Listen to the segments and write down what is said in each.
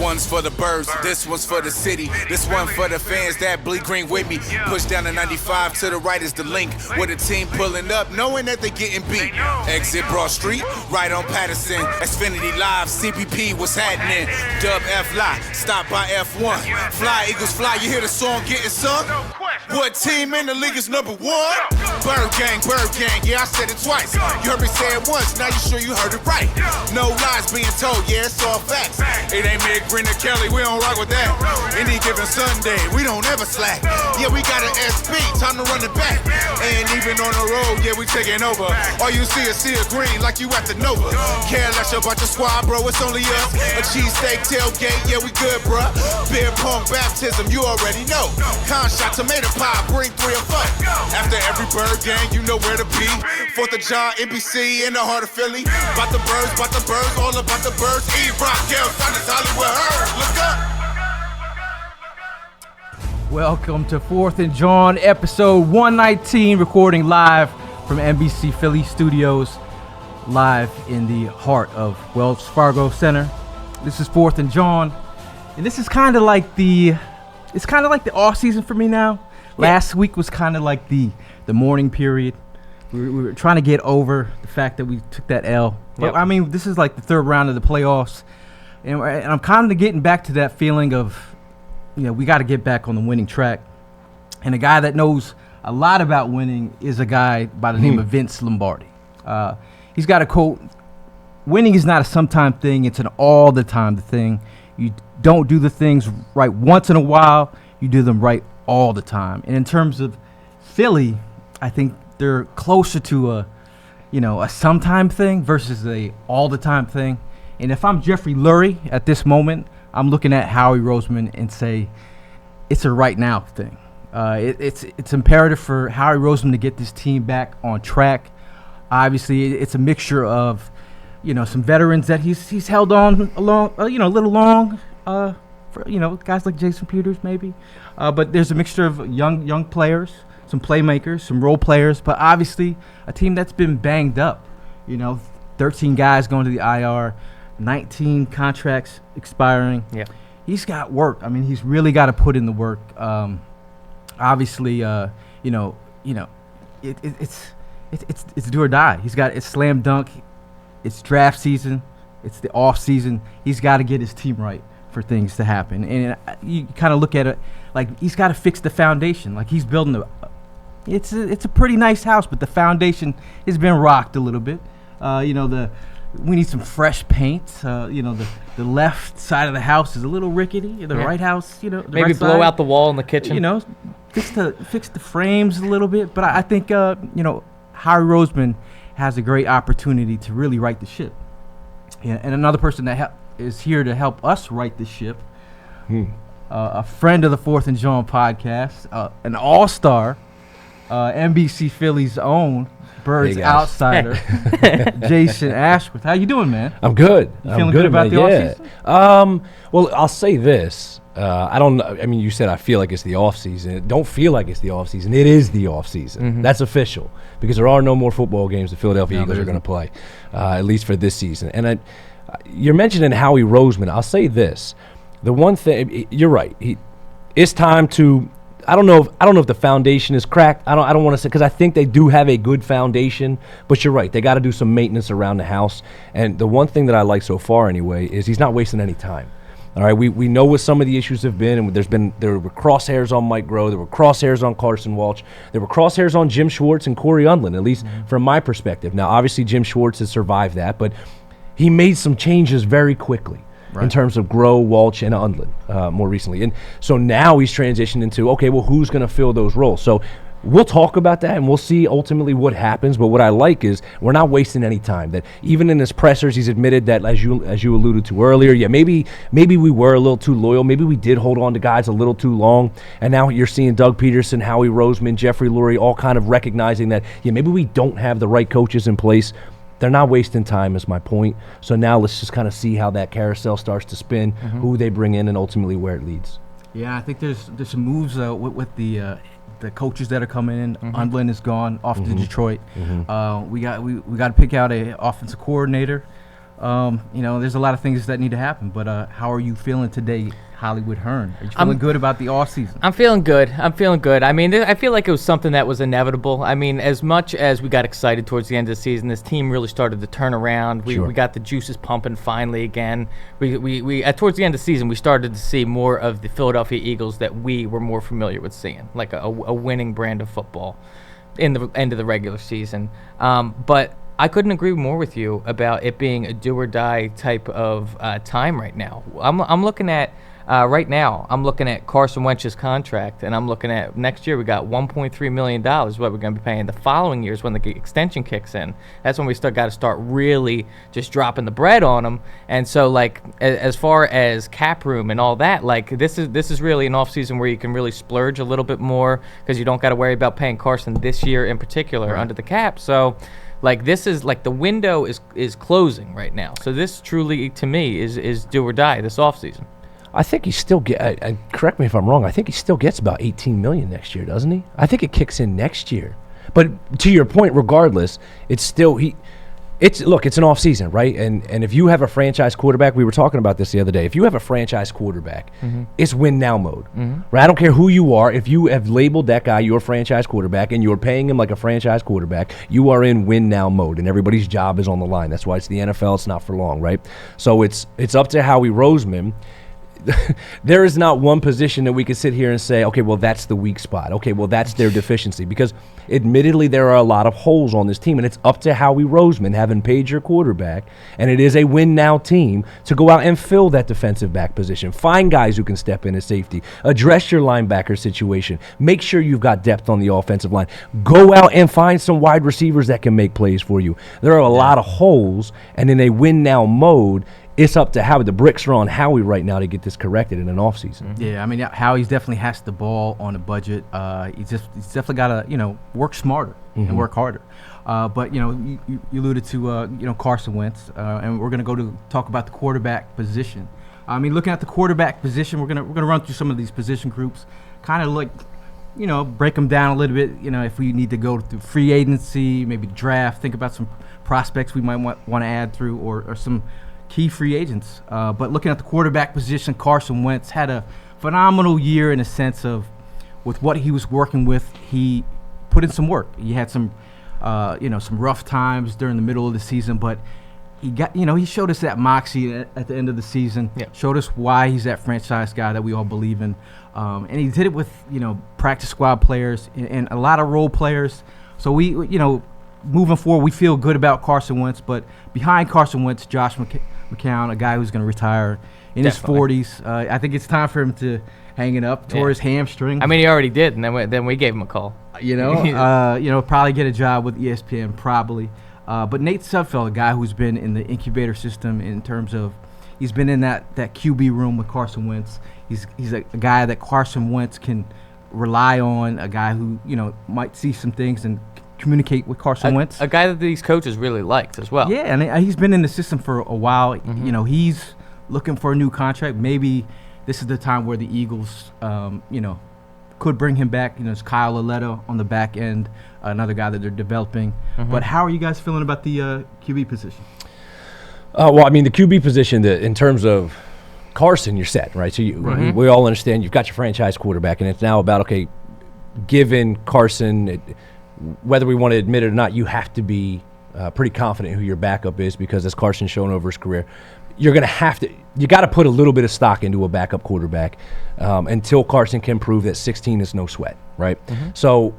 one's for the birds, this one's for the city. This one for the fans that bleed green with me. Push down to 95, to the right is the link. With a team pulling up, knowing that they getting beat. Exit Broad Street, right on Patterson. Xfinity Live, CPP, what's happening? Dub F Lie, stop by F1. Fly, Eagles fly, you hear the song getting sung? What team in the league is number one? Bird gang, yeah, I said it twice. You heard me say it once, now you sure you heard it right. No lies being told, yeah, it's all facts. It ain't me, Green or Kelly, we don't rock with that. Any given Sunday, we don't ever slack. Yeah, we got an SB, time to run it back. And even on the road, yeah, we taking over. All you see is sea of green, like you at the Nova. Care less about your squad, bro, it's only us. A cheesesteak tailgate, yeah, we good, bruh. Beer pong baptism, you already know. Con shot, tomato pie, bring 3 or 4. After every bird gang, you know where to be. 4th of Jawn, NBC, in the heart of Philly. About the birds, all about the birds. EROCK, Thunder, Hollywood, Heard, look up. Welcome to 4th and Jawn, episode 119, recording live from NBC Philly Studios, live in the heart of Wells Fargo Center. This is 4th and Jawn, and this is kind of like the off season for me now. Last week was kind of like the mourning period. We were trying to get over the fact that we took that L. But I mean, this is like the third round of the playoffs, and I'm kind of getting back to that feeling of, you know, we got to get back on the winning track. And a guy that knows a lot about winning is a guy by the name of Vince Lombardi. He's got a quote: "Winning is not a sometime thing; it's an all the time thing. You don't do the things right once in a while; you do them right all the time." And in terms of Philly, I think they're closer to a sometime thing versus a all the time thing. And if I'm Jeffrey Lurie at this moment, I'm looking at Howie Roseman and say it's a right now thing. It's imperative for Howie Roseman to get this team back on track. Obviously, it's a mixture of, some veterans that he's held on a little long, for guys like Jason Peters maybe. But there's a mixture of young players, some playmakers, some role players, but obviously a team that's been banged up. 13 guys going to the IR, 19 contracts expiring. Yeah, he's got work. I mean, he's really got to put in the work. Obviously, it's do or die. It's slam dunk. It's draft season. It's the off season. He's got to get his team right for things to happen. And you kind of look at it like he's got to fix the foundation. Like he's building it's a pretty nice house, but the foundation has been rocked a little bit. We need some fresh paint. The left side of the house is a little rickety. The right house, the maybe right blow side, out the wall in the kitchen. Fix the frames a little bit. But I think Howie Roseman has a great opportunity to really right the ship. Yeah, and another person that is here to help us right the ship, a friend of the 4th and Jawn podcast, an all-star, NBC Philly's own Birds outsider, Jason Ashworth. How you doing, man? I'm good. You feeling good about the offseason? Well, I'll say this. I don't know. I mean, you said I feel like it's the offseason. It don't feel like it's the offseason. It is the offseason. Mm-hmm. That's official because there are no more football games the Philadelphia Eagles are going to play, at least for this season. And you're mentioning Howie Roseman. I'll say this. The one thing, you're right. It's time to. I don't know if the foundation is cracked. I don't want to say, because I think they do have a good foundation, but you're right. They got to do some maintenance around the house. And the one thing that I like so far anyway is he's not wasting any time. All right, we know what some of the issues have been, and there were crosshairs on Mike Groh, there were crosshairs on Carson Walsh, there were crosshairs on Jim Schwartz and Corey Undlin, at least from my perspective. Now, obviously, Jim Schwartz has survived that, but he made some changes very quickly. Right. In terms of Groh, Walsh, and Undlin more recently. And so now he's transitioned into, okay, well, who's going to fill those roles? So we'll talk about that, and we'll see ultimately what happens. But what I like is we're not wasting any time. That even in his pressers, he's admitted that, as you alluded to earlier, maybe we were a little too loyal. Maybe we did hold on to guys a little too long. And now you're seeing Doug Peterson, Howie Roseman, Jeffrey Lurie all kind of recognizing that, maybe we don't have the right coaches in place. They're not wasting time is my point. So now let's just kind of see how that carousel starts to spin, who they bring in, and ultimately where it leads. Yeah, I think there's some moves with the coaches that are coming in. Undlin is gone off to Detroit. We got to pick out a offensive coordinator. There's a lot of things that need to happen. But how are you feeling today, Hollywood Hearn? Are you feeling good about the offseason? I'm feeling good. I mean, I feel like it was something that was inevitable. I mean, as much as we got excited towards the end of the season, this team really started to turn around. We got the juices pumping finally again. We towards the end of the season, we started to see more of the Philadelphia Eagles that we were more familiar with seeing, like a winning brand of football in the end of the regular season. But I couldn't agree more with you about it being a do-or-die type of time right now. I'm looking at right now, I'm looking at Carson Wentz's contract, and I'm looking at next year we got $1.3 million what we're going to be paying. The following years when the extension kicks in, that's when we got to start really just dropping the bread on them. And so, like, as far as cap room and all that, like, this is really an offseason where you can really splurge a little bit more because you don't got to worry about paying Carson this year in particular under the cap. So, like, this is like the window is closing right now. So this truly, to me, is do or die this offseason. I think he still correct me if I'm wrong, I think he still gets about $18 million next year, doesn't he? I think it kicks in next year. But to your point, regardless, it's still it's an off season, right? And if you have a franchise quarterback, we were talking about this the other day. If you have a franchise quarterback, it's win now mode, right? I don't care who you are. If you have labeled that guy your franchise quarterback and you're paying him like a franchise quarterback, you are in win now mode, and everybody's job is on the line. That's why it's the NFL. It's not for long, right? So it's up to Howie Roseman. There is not one position that we could sit here and say, okay, well, that's the weak spot. Okay, well, that's their deficiency. Because admittedly, there are a lot of holes on this team, and it's up to Howie Roseman, having paid your quarterback, and it is a win-now team, to go out and fill that defensive back position. Find guys who can step in as safety. Address your linebacker situation. Make sure you've got depth on the offensive line. Go out and find some wide receivers that can make plays for you. There are a lot of holes, and in a win-now mode, it's up to Howie. The bricks are on Howie right now to get this corrected in an offseason. Yeah, I mean, Howie's definitely has the ball on a budget. He's definitely got to, work smarter and work harder. But, you alluded to, Carson Wentz, and we're going to talk about the quarterback position. I mean, looking at the quarterback position, we're gonna run through some of these position groups, kind of like, break them down a little bit. If we need to go through free agency, maybe draft, think about some prospects we might want to add through, or some key free agents. But looking at the quarterback position, Carson Wentz had a phenomenal year in a sense of, with what he was working with, he put in some work. He had some, some rough times during the middle of the season, but he got, he showed us that moxie at the end of the season. Yeah. Showed us why he's that franchise guy that we all believe in, and he did it with, practice squad players and a lot of role players. So we, moving forward, we feel good about Carson Wentz, but behind Carson Wentz, Josh McCown, a guy who's going to retire in his 40s. I think it's time for him to hang it up. Tore his hamstring. I mean, he already did, and then we gave him a call. Probably get a job with ESPN, probably. But Nate Sudfeld, a guy who's been in the incubator system in terms of, he's been in that QB room with Carson Wentz. He's a guy that Carson Wentz can rely on, a guy who might see some things and communicate with Carson Wentz. A guy that these coaches really liked as well. Yeah, and he's been in the system for a while. He's looking for a new contract. Maybe this is the time where the Eagles, could bring him back. It's Kyle Aletta on the back end, another guy that they're developing. But how are you guys feeling about the QB position? Well, I mean, the QB position, in terms of Carson, you're set, right? So we all understand you've got your franchise quarterback, and it's now about, okay, given Carson, whether we want to admit it or not, you have to be pretty confident who your backup is, because as Carson's shown over his career, you got to put a little bit of stock into a backup quarterback until Carson can prove that 16 is no sweat, right? So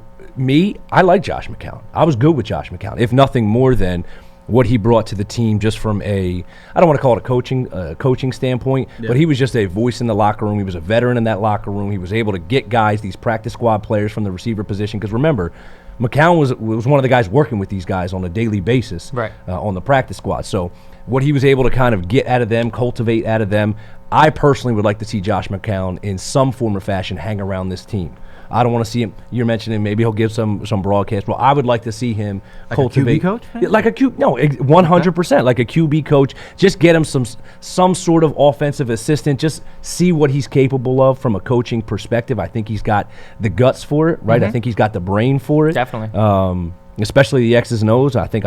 I like Josh McCown. I was good with Josh McCown, if nothing more than what he brought to the team, just from I don't want to call it a coaching standpoint, but he was just a voice in the locker room. He was a veteran in that locker room. He was able to get guys, these practice squad players from the receiver position, because remember, McCown was one of the guys working with these guys on a daily basis, on the practice squad. So what he was able to kind of get out of them, cultivate out of them, I personally would like to see Josh McCown in some form or fashion hang around this team. I don't want to see him. You're mentioning maybe he'll give some broadcast. Well, I would like to see him cultivate. A QB coach? Like a QB, no, 100%. Like a QB coach. Just get him some sort of offensive assistant. Just see what he's capable of from a coaching perspective. I think he's got the guts for it, right? I think he's got the brain for it. Definitely. especially the X's and O's. I think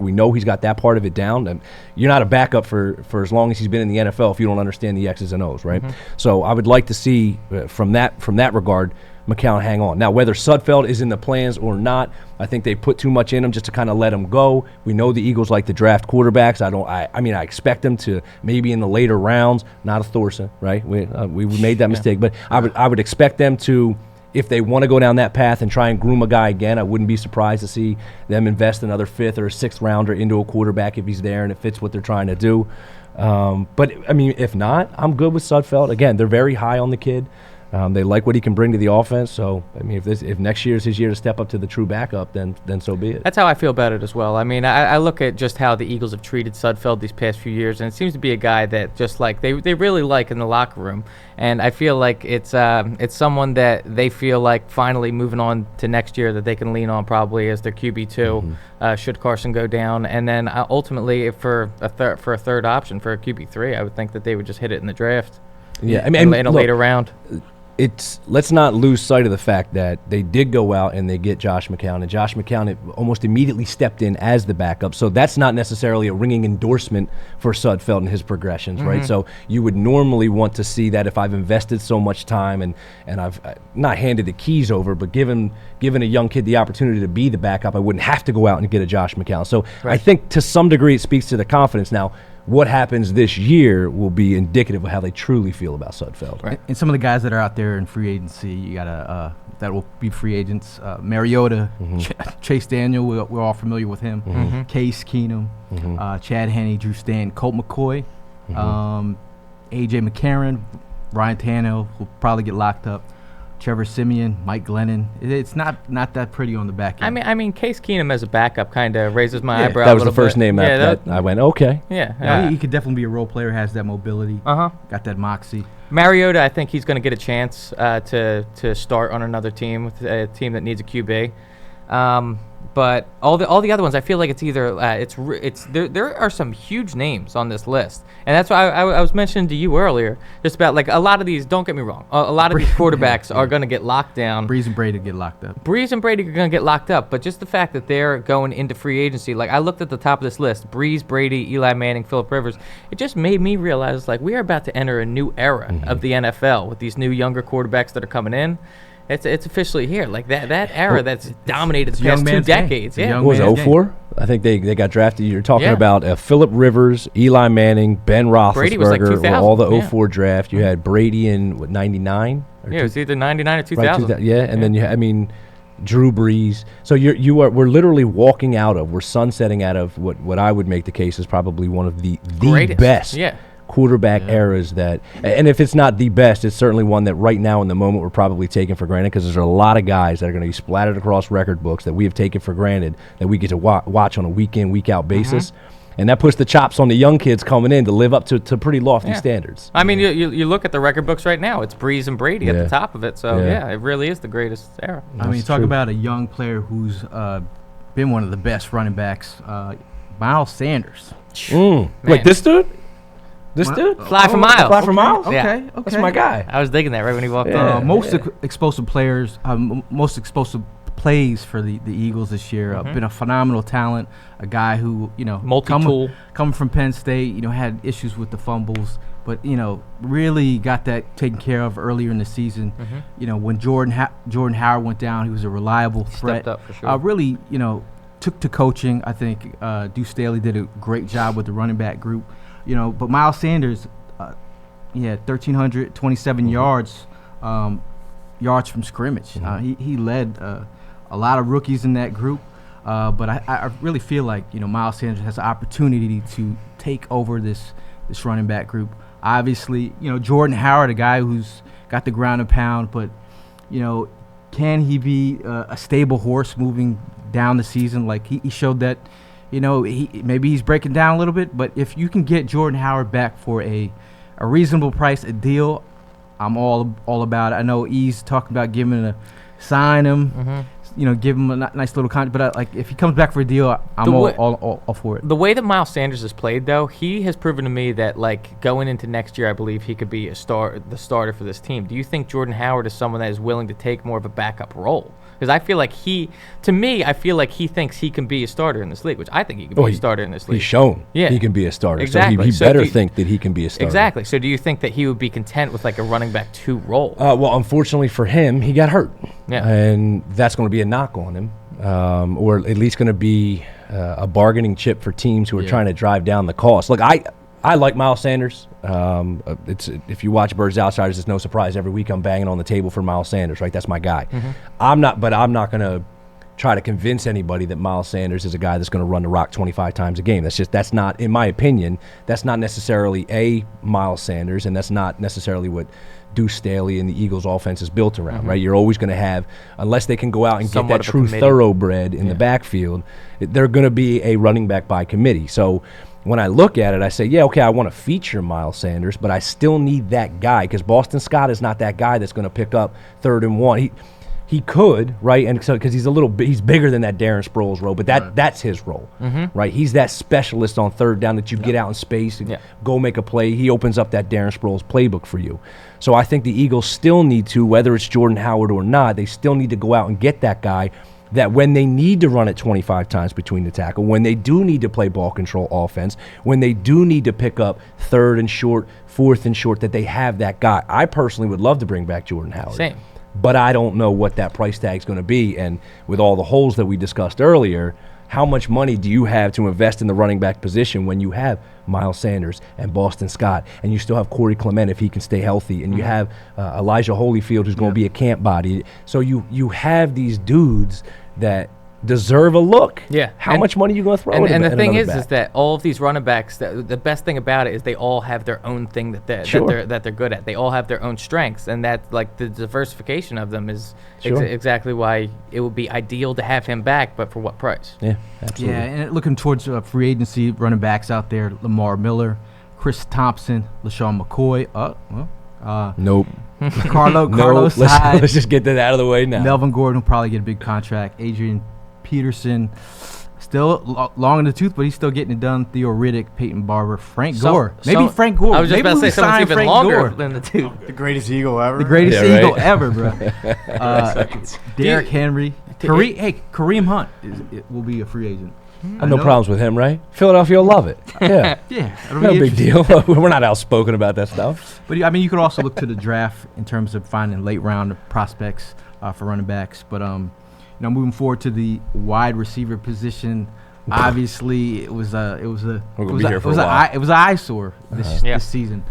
we know he's got that part of it down. And you're not a backup for as long as he's been in the NFL if you don't understand the X's and O's, right? So I would like to see from that regard, McCown hang on. Now, whether Sudfeld is in the plans or not, I think they put too much in him just to kind of let him go. We know the Eagles like to draft quarterbacks. I expect them to maybe in the later rounds, not a Thorson, right? We made that mistake, but I would expect them to, if they want to go down that path and try and groom a guy again, I wouldn't be surprised to see them invest another 5th or 6th rounder into a quarterback if he's there and it fits what they're trying to do. But I mean, if not, I'm good with Sudfeld. Again, they're very high on the kid. They like what he can bring to the offense. So, I mean, if next year is his year to step up to the true backup, then so be it. That's how I feel about it as well. I mean, I look at just how the Eagles have treated Sudfeld these past few years, and it seems to be a guy that just like they really like in the locker room. And I feel like it's someone that they feel like finally moving on to next year that they can lean on probably as their QB2 should Carson go down. And then ultimately, for a third option for a QB3, I would think that they would just hit it in the draft. Yeah, I mean, in a later round. Let's not lose sight of the fact that they did go out and they get Josh McCown, and Josh McCown almost immediately stepped in as the backup. So that's not necessarily a ringing endorsement for Sudfeld and his progressions, right? So you would normally want to see that if I've invested so much time and I've not handed the keys over, but given a young kid the opportunity to be the backup, I wouldn't have to go out and get a Josh McCown. So I think to some degree it speaks to the confidence. Now, what happens this year will be indicative of how they truly feel about Sudfeld. Right. And some of the guys that are out there in free agency, you got that will be free agents. Mariota, Chase Daniel, we're all familiar with him. Case Keenum, Chad Henne, Drew Stanton, Colt McCoy, A.J. McCarron, Ryan Tannehill will probably get locked up. Trevor Siemian, Mike Glennon. It's not that pretty on the back end. I mean, Case Keenum as a backup kind of raises my eyebrow. That was the first name that I went, okay. Yeah, he could definitely be a role player. Has that mobility. Got that moxie. Mariota, I think he's going to get a chance to start on another team with a team that needs a QB. But all the other ones, I feel like it's either there are some huge names on this list, and that's why I was mentioning to you earlier just about like a lot of these. Don't get me wrong, a lot of these quarterbacks are going to get locked down. Breeze and Brady get locked up. Breeze and Brady are going to get locked up, but just the fact that they're going into free agency, like I looked at the top of this list: Breeze, Brady, Eli Manning, Phillip Rivers. It just made me realize like we are about to enter a new era of the NFL with these new younger quarterbacks that are coming in. It's officially here. Like that era that's dominated the past 2 decades. Yeah. What was it, 04? I think they got drafted. You're talking about Phillip Rivers, Eli Manning, Ben Roethlisberger. Brady was like 2000. All the 04 draft. You had Brady in, 99? Yeah, it was either 99 or 2000. Right, and then Drew Brees. So we're literally walking out of, we're sunsetting out of what I would make the case is probably one of the best quarterback eras that, and if it's not the best, it's certainly one that right now in the moment we're probably taking for granted, because there's a lot of guys that are going to be splattered across record books that we have taken for granted that we get to watch on a week in, week out basis. And that puts the chops on the young kids coming in to live up to pretty lofty standards. I mean, you look at the record books right now, it's Breeze and Brady at the top of it. So, it really is the greatest era. I mean, talk about a young player who's been one of the best running backs, Miles Sanders. Like this dude? This dude? Fly for Miles. Fly for Miles? Okay. That's my guy. I was digging that right when he walked in. Most explosive players, most explosive plays for the Eagles this year. Been a phenomenal talent, a guy who, multi-tool. Coming from Penn State, had issues with the fumbles, but, really got that taken care of earlier in the season. When Jordan Howard went down, he was a reliable threat. Stepped up for sure. Really, took to coaching. I think Deuce Staley did a great job with the running back group. But Miles Sanders, he had 1,327 yards from scrimmage. He led a lot of rookies in that group. But I really feel like, Miles Sanders has an opportunity to take over this running back group. Obviously, Jordan Howard, a guy who's got the ground and pound, but, can he be a stable horse moving down the season? Like he showed that, maybe he's breaking down a little bit, but if you can get Jordan Howard back for a reasonable price, a deal, I'm all about it. I know E's talking about sign him, give him a nice little contract, but if he comes back for a deal, I'm all for it. The way that Miles Sanders has played, though, he has proven to me that going into next year, I believe he could be the starter for this team. Do you think Jordan Howard is someone that is willing to take more of a backup role Because I feel like he thinks he can be a starter in this league, which I think he can be a starter in this league. He's shown he can be a starter. Exactly. So he better think that he can be a starter. Exactly. So do you think that he would be content with like a running back 2 role? Well, unfortunately for him, he got hurt. Yeah. And that's going to be a knock on him, or at least going to be a bargaining chip for teams who are trying to drive down the cost. Look, I like Miles Sanders. If you watch Birds Outsiders, it's no surprise every week I'm banging on the table for Miles Sanders, right? That's my guy. I'm not going to try to convince anybody that Miles Sanders is a guy that's going to run the rock 25 times a game. That's not, in my opinion, that's not necessarily a Miles Sanders, and that's not necessarily what Deuce Staley and the Eagles offense is built around, right? You're always going to have, unless they can go out and get that true thoroughbred in the backfield, they're going to be a running back by committee. So when I look at it, I say, yeah, okay, I want to feature Miles Sanders, but I still need that guy because Boston Scott is not that guy that's going to pick up 3rd and 1. He could, right? And so because he's bigger than that Darren Sproles role, but that's his role, right? He's that specialist on 3rd down that you get out in space and go make a play. He opens up that Darren Sproles playbook for you. So I think the Eagles still need to, whether it's Jordan Howard or not, they still need to go out and get that guy that when they need to run it 25 times between the tackle, when they do need to play ball control offense, when they do need to pick up 3rd and short, 4th and short, that they have that guy. I personally would love to bring back Jordan Howard. Same. But I don't know what that price tag is going to be. And with all the holes that we discussed earlier, how much money do you have to invest in the running back position when you have Miles Sanders and Boston Scott, and you still have Corey Clement if he can stay healthy, and you have Elijah Holyfield who's going to be a camp body. So you have these dudes that deserve a look. Yeah. How much money are you going to throw at And the thing is back? that all of these running backs, the best thing about it is they all have their own thing that they're good at. They all have their own strengths, and that like the diversification of them is exactly why it would be ideal to have him back. But for what price? Yeah, absolutely. Yeah, and looking towards free agency running backs out there: Lamar Miller, Chris Thompson, LaShawn McCoy. Nope. Carlos Hyde. Let's just get that out of the way now. Melvin Gordon will probably get a big contract. Adrian Peterson, still long in the tooth, but he's still getting it done. Theo Riddick, Peyton Barber, Frank Gore. Maybe Frank Gore. I was just about to say someone's even longer than the tooth. The greatest Eagle ever. The greatest Eagle ever, bro. Derrick Henry. Kareem Hunt will be a free agent. No problems with him, right? Philadelphia will love it. Yeah. No big deal. We're not outspoken about that stuff. But I mean, you could also look to the draft in terms of finding late round prospects for running backs. But moving forward to the wide receiver position, obviously it was an eyesore this season.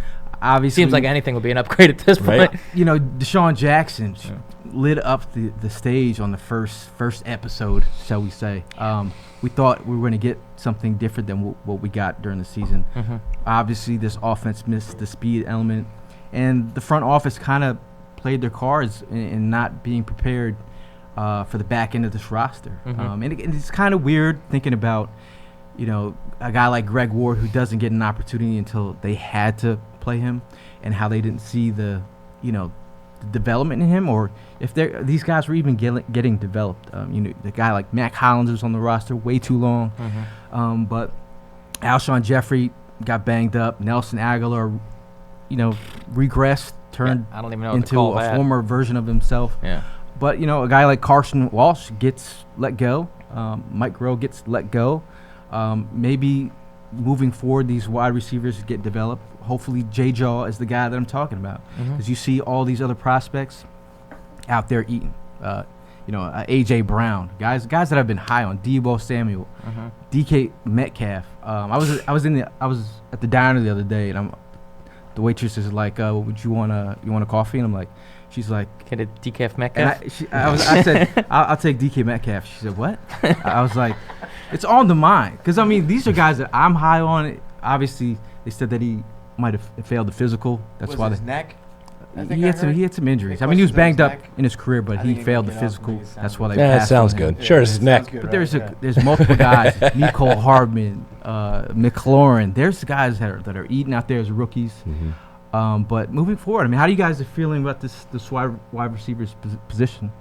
Obviously, seems like anything will be an upgrade at this point. Deshaun Jackson lit up the stage on the first episode, shall we say. We thought we were going to get something different than what we got during the season. Obviously, this offense missed the speed element, and the front office kind of played their cards in not being prepared for the back end of this roster. And it's kind of weird thinking about, a guy like Greg Ward who doesn't get an opportunity until they had to play him, and how they didn't see the development in him, or if these guys were even getting developed. The guy like Mac Hollins was on the roster way too long, but Alshon Jeffrey got banged up. Nelson Aguilar, regressed, turned I don't even know into a former version of himself. Yeah. But a guy like Carson Walsh gets let go. Mike Groh gets let go. Maybe moving forward, these wide receivers get developed. Hopefully, Jaw is the guy that I'm talking about, because you see all these other prospects out there eating. AJ Brown, guys that have been high on. Deebo Samuel, DK Metcalf. I was at the diner the other day, and the waitress is like, "Would you want a coffee?" And I'm like, she's like, "Get a DK Metcalf." And I said, I'll take DK Metcalf. She said, "What?" I was like, it's on the mind, because these are guys that I'm high on. Obviously, they said that he might have failed the physical. That's why his neck. He had some injuries. He was banged up in his career, but he failed the physical. That's why they passed. That sounds good. Sure, it's his neck. But there's multiple guys. Nicole Hardman, McLaurin. There's guys that are eating out there as rookies. But moving forward, how do you guys are feeling about this wide receivers position?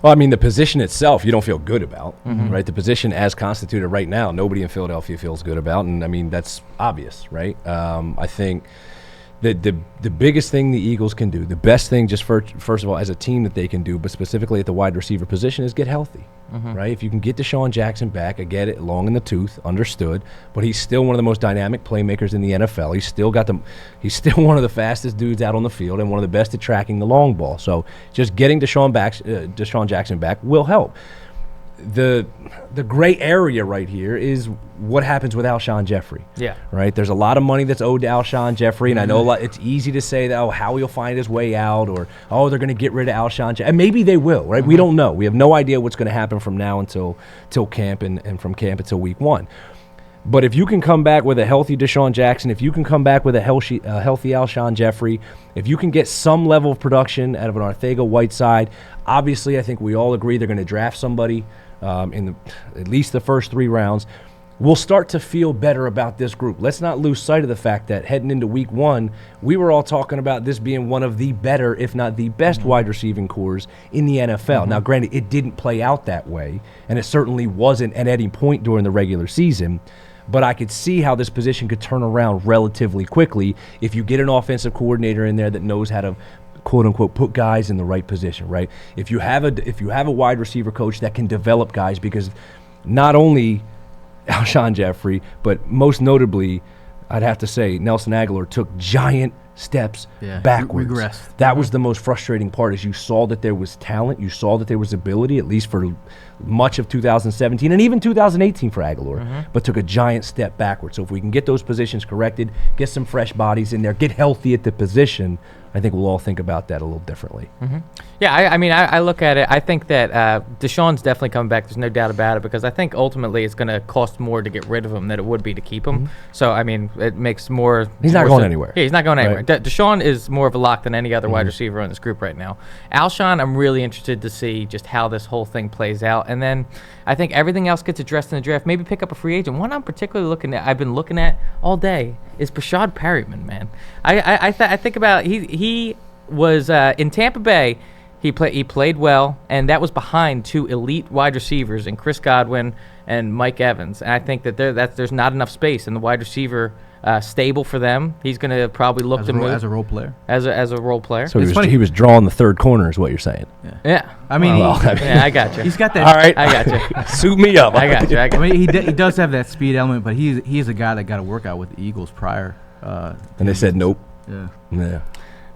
Well, the position itself, you don't feel good about, right? The position as constituted right now, nobody in Philadelphia feels good about, and that's obvious, right? I think The biggest thing the Eagles can do, the best thing just first of all as a team that they can do, but specifically at the wide receiver position, is get healthy. Right? If you can get Deshaun Jackson back, I get it, long in the tooth, understood, but he's still one of the most dynamic playmakers in the NFL. He's still one of the fastest dudes out on the field and one of the best at tracking the long ball. So just getting Deshaun Jackson back will help. The gray area right here is what happens with Alshon Jeffrey. Yeah. Right? There's a lot of money that's owed to Alshon Jeffrey, and I know it's easy to say that, how he'll find his way out, or, they're going to get rid of Alshon Jeffrey. And maybe they will, right? We don't know. We have no idea what's going to happen from now until camp and from camp until week 1. But if you can come back with a healthy Deshaun Jackson, if you can come back with a healthy Alshon Jeffrey, if you can get some level of production out of an Arcega-Whiteside, obviously I think we all agree they're going to draft somebody in at least the first 3 rounds, we'll start to feel better about this group. Let's not lose sight of the fact that heading into week 1, we were all talking about this being one of the better, if not the best, wide receiving cores in the NFL. Now, granted, it didn't play out that way, and it certainly wasn't at any point during the regular season, but I could see how this position could turn around relatively quickly if you get an offensive coordinator in there that knows how to quote unquote put guys in the right position, right? If you have a wide receiver coach that can develop guys, because not only Alshon Jeffrey, but most notably, I'd have to say Nelson Aguilar took giant steps backwards. Regressed. That was the most frustrating part, is you saw that there was talent, you saw that there was ability, at least for much of 2017 and even 2018 for Aguilar, but took a giant step backwards. So if we can get those positions corrected, get some fresh bodies in there, get healthy at the position, I think we'll all think about that a little differently. Yeah, I mean, I look at it. I think that Deshaun's definitely coming back. There's no doubt about it, because I think ultimately it's going to cost more to get rid of him than it would be to keep him. So, I mean, it makes more. He's not going anywhere. Yeah, he's not going anywhere. Right. Deshaun is more of a lock than any other wide receiver in this group right now. Alshon, I'm really interested to see just how this whole thing plays out. And then I think everything else gets addressed in the draft. Maybe pick up a free agent. One I'm particularly looking at, I've been looking at all day, is Brashad Perryman, man. I think about he was in Tampa Bay. He played well, and that was behind 2 elite wide receivers in Chris Godwin and Mike Evans. And I think that there's not enough space in the wide receiver stable for them. He's going to probably look to move as a role player. As a role player. So he was drawing the third corner, is what you're saying. Yeah. I mean, yeah, I got you. He's got that. All right, I got you. Suit me up. I got you. I mean, he does have that speed element, but he's a guy that got to work out with the Eagles prior. And they said nope. Yeah.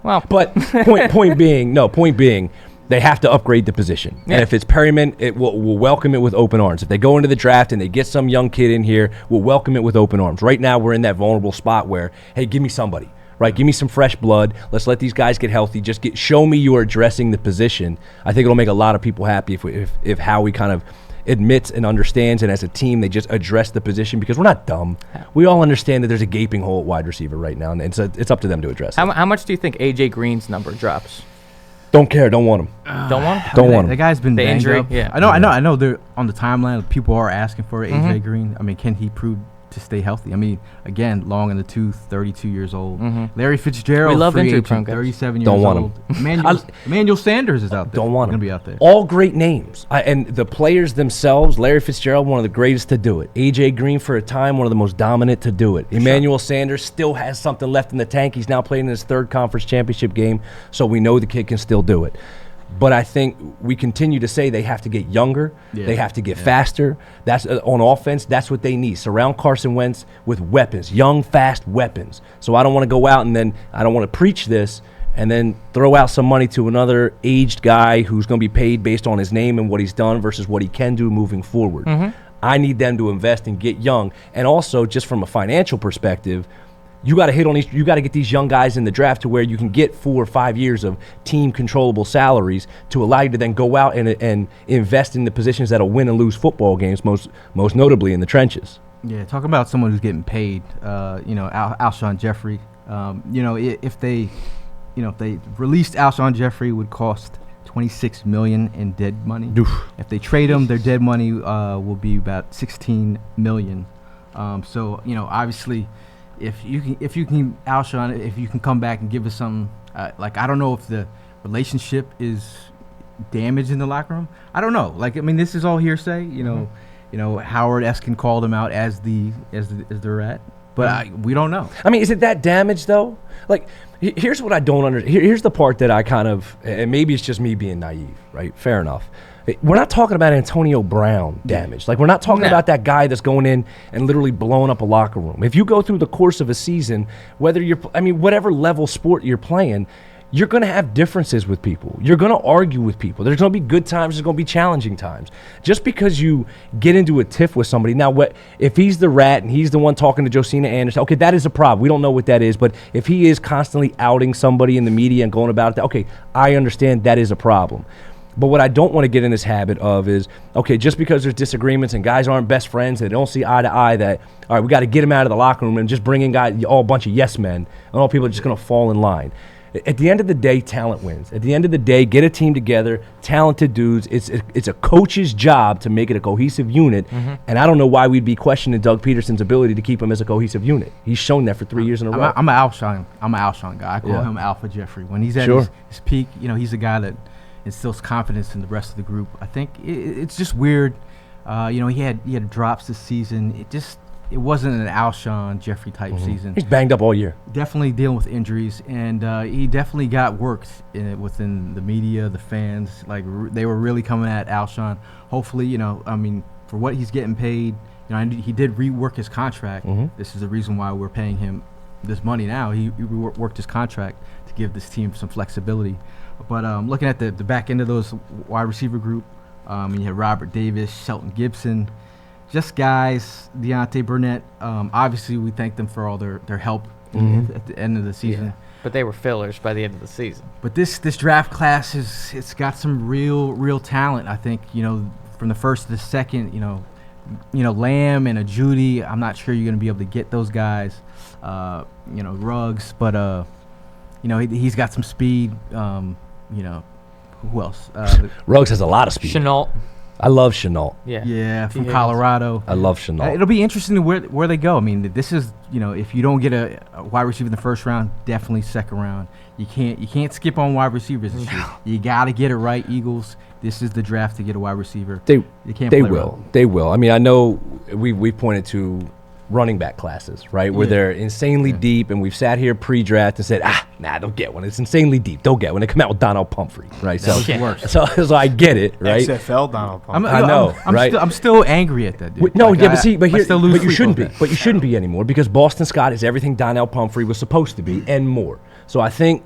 Well, but point being, they have to upgrade the position. Yeah. And if it's Perryman, we'll welcome it with open arms. If they go into the draft and they get some young kid in here, we'll welcome it with open arms. Right now, we're in that vulnerable spot where, hey, give me somebody. Right, give me some fresh blood. Let's let these guys get healthy. Just show me you are addressing the position. I think it'll make a lot of people happy if Howie kind of admits and understands, and as a team they just address the position, because we're not dumb. We all understand that there's a gaping hole at wide receiver right now, and it's up to them to address it. how much do you think A.J. Green's number drops? Don't care. Don't want him. Don't want him? Don't want him. The guy's been The banged injury? up. Yeah. I know. They're on the timeline. People are asking for A.J. Green. I mean, can he prove to stay healthy? I mean, again, long in the tooth, 32 years old. Larry Fitzgerald, We love free injury-prone agent, guys. 37 years Don't want old. Emmanuel Sanders is out there. Don't want him. Going to be out there. All great names. And the players themselves, Larry Fitzgerald, one of the greatest to do it. A.J. Green, for a time, one of the most dominant to do it. Emmanuel Sanders still has something left in the tank. He's now playing in his 3rd conference championship game, so we know the kid can still do it. But I think we continue to say they have to get younger. Yeah. They have to get faster. That's on offense. That's what they need. Surround Carson Wentz with weapons, young, fast weapons. So I don't want to go out and then I don't want to preach this and then throw out some money to another aged guy who's going to be paid based on his name and what he's done versus what he can do moving forward. I need them to invest and get young. And also, just from a financial perspective, you got to hit on these. You got to get these young guys in the draft to where you can get 4 or 5 years of team controllable salaries to allow you to then go out and invest in the positions that'll win and lose football games, most notably in the trenches. Yeah, talking about someone who's getting paid. Alshon Jeffrey. If they released Alshon Jeffrey, would cost $26 million in dead money. Oof. If they trade him, their dead money will be about $16 million. Obviously, if you can Alshon, if you can come back and give us some, I don't know if the relationship is damaged in the locker room. I don't know. This is all hearsay. Howard Eskin called him out as the rat. but we don't know. I mean, is it that damaged though? Like, here's what I don't understand. Here's the part that I kind of, and maybe it's just me being naive, right? Fair enough. We're not talking about Antonio Brown damage. Like, we're not talking about that guy that's going in and literally blowing up a locker room. If you go through the course of a season, whatever level sport you're playing, you're going to have differences with people. You're going to argue with people. There's going to be good times. There's going to be challenging times. Just because you get into a tiff with somebody. Now, if he's the rat and he's the one talking to Josina Anderson, okay, that is a problem. We don't know what that is. But if he is constantly outing somebody in the media and going about it, okay, I understand that is a problem. But what I don't want to get in this habit of is, okay, just because there's disagreements and guys aren't best friends, they don't see eye to eye, that, all right, we got to get them out of the locker room and just bring in guys, all a bunch of yes men, and all people are just going to fall in line. At the end of the day, talent wins. At the end of the day, get a team together, talented dudes. It's a coach's job to make it a cohesive unit, and I don't know why we'd be questioning Doug Peterson's ability to keep him as a cohesive unit. He's shown that for 3 years in a row. I'm an Alshon guy. I call him Alpha Jeffrey. When he's at his peak, he's a guy that instills confidence in the rest of the group. I think it's just weird. He had drops this season. It wasn't an Alshon Jeffrey type season. He's banged up all year. Definitely dealing with injuries, and he definitely got worked within the media, the fans. Like, they were really coming at Alshon. Hopefully, for what he's getting paid, he did rework his contract. This is the reason why we're paying him this money now. He reworked his contract to give this team some flexibility. But looking at the back end of those wide receiver group, you had Robert Davis, Shelton Gibson, just guys, Deontay Burnett. Obviously, we thank them for all their help at the end of the season. Yeah. But they were fillers by the end of the season. But this draft class it's got some real talent. I think from the first to the second, Lamb and a Judy. I'm not sure you're going to be able to get those guys. Ruggs, but he's got some speed. Who else? Ruggs has a lot of speed. Chenault. I love Chenault. Yeah, from Colorado. I love Chenault. It'll be interesting to where they go. I mean, this is if you don't get a wide receiver in the first round, definitely second round. You can't skip on wide receivers this year. You got to get it right, Eagles. This is the draft to get a wide receiver. They will. I mean, I know we pointed to running back classes, right, where they're insanely deep, and we've sat here pre-draft and said, they'll get one. It's insanely deep. They'll get one. They come out with Donnell Pumphrey, right? So I get it, right? XFL Donnell Pumphrey. I know, right? I'm still angry at that dude. But you shouldn't be. But you shouldn't be anymore, because Boston Scott is everything Donnell Pumphrey was supposed to be and more. So I think,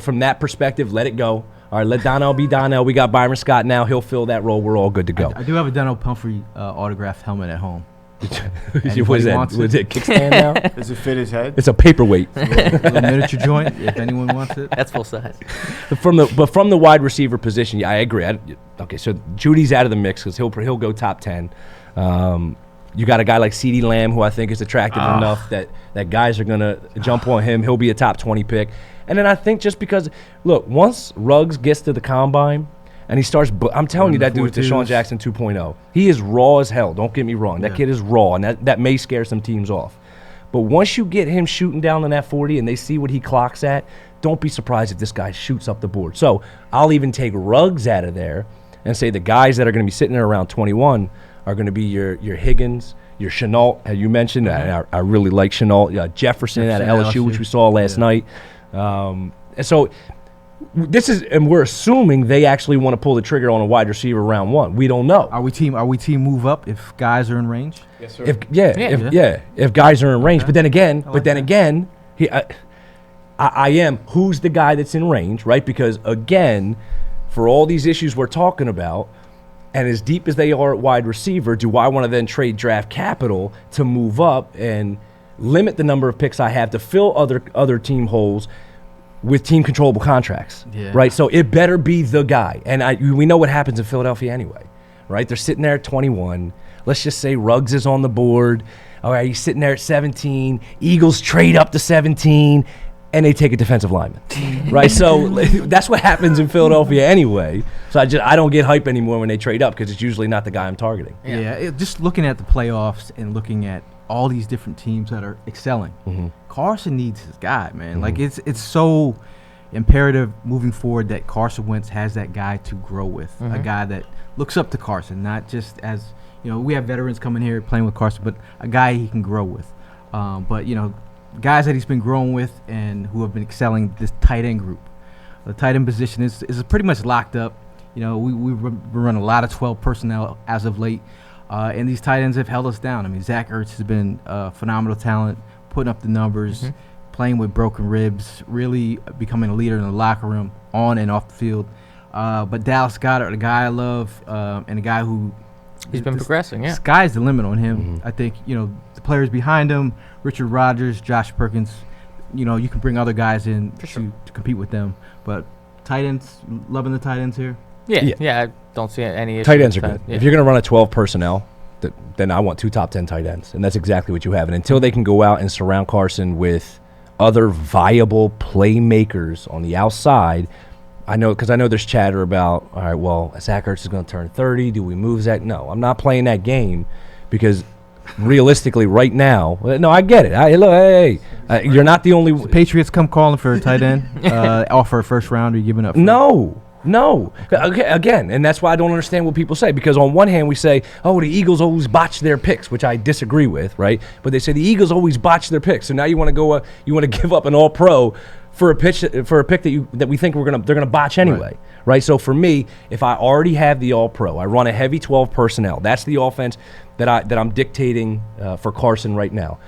from that perspective, let it go. All right, let Donnell be Donnell. We got Byron Scott now. He'll fill that role. We're all good to go. I do have a Donnell Pumphrey autographed helmet at home. Was it kickstand now? Does it fit his head? It's a paperweight. a little miniature joint, if anyone wants it. That's full size. From the wide receiver position, I agree. Okay, so Judy's out of the mix because he'll go top 10. You got a guy like CeeDee Lamb, who I think is attractive enough that guys are going to jump on him. He'll be a top 20 pick. And then I think just because, look, once Ruggs gets to the combine, and he starts, I'm telling you, that dude's Deshaun Jackson 2.0. He is raw as hell. Don't get me wrong. That kid is raw, and that may scare some teams off. But once you get him shooting down on that 40 and they see what he clocks at, don't be surprised if this guy shoots up the board. So I'll even take Ruggs out of there and say the guys that are going to be sitting there around 21 are going to be your Higgins, your Chenault, as you mentioned. I really like Chenault. Jefferson out of LSU, which we saw last night. And so we're assuming they actually want to pull the trigger on a wide receiver round one. We don't know. Are we team move up if guys are in range? Yes, sir. If guys are in range. But then again, I am. Who's the guy that's in range, right? Because again, for all these issues we're talking about, and as deep as they are at wide receiver, do I want to then trade draft capital to move up and limit the number of picks I have to fill other team holes with team controllable contracts, right? So it better be the guy. And we know what happens in Philadelphia anyway, right? They're sitting there at 21. Let's just say Ruggs is on the board. All right, he's sitting there at 17. Eagles trade up to 17, and they take a defensive lineman, right? So that's what happens in Philadelphia anyway. So I don't get hype anymore when they trade up because it's usually not the guy I'm targeting. Just looking at the playoffs and looking at all these different teams that are excelling. Carson needs his guy, man. Like it's so imperative moving forward that Carson Wentz has that guy to grow with, a guy that looks up to Carson, not just as we have veterans coming here playing with Carson, but a guy he can grow with. But guys that he's been growing with and who have been excelling, this tight end group. The tight end position is pretty much locked up. We run a lot of 12 personnel as of late, and these tight ends have held us down. I mean, Zach Ertz has been a phenomenal talent, putting up the numbers, playing with broken ribs, really becoming a leader in the locker room, on and off the field. But Dallas Goedert, the guy I love, and a guy who he's been progressing. Yeah, sky's the limit on him. I think the players behind him, Richard Rodgers, Josh Perkins. You can bring other guys in to compete with them. But tight ends, loving the tight ends here. Yeah. I don't see any issue. Tight ends are good. Yeah. If you're going to run a 12 personnel, then I want 2 top 10 tight ends, and that's exactly what you have. And until they can go out and surround Carson with other viable playmakers on the outside, I know there's chatter about, all right, well, Zach Ertz is going to turn 30. Do we move Zach? No, I'm not playing that game because realistically right now, no, I get it. You're not the only. The Patriots come calling for a tight end, offer a first round. Are you giving up? No. Okay, again, and that's why I don't understand what people say, because on one hand we say, oh, the Eagles always botch their picks, which I disagree with, right? But they say the Eagles always botch their picks, so now you want to give up an All-Pro for a pick that we think they're gonna botch anyway, right? So for me, if I already have the All-Pro, I run a heavy 12 personnel. That's the offense that I'm dictating for Carson right now.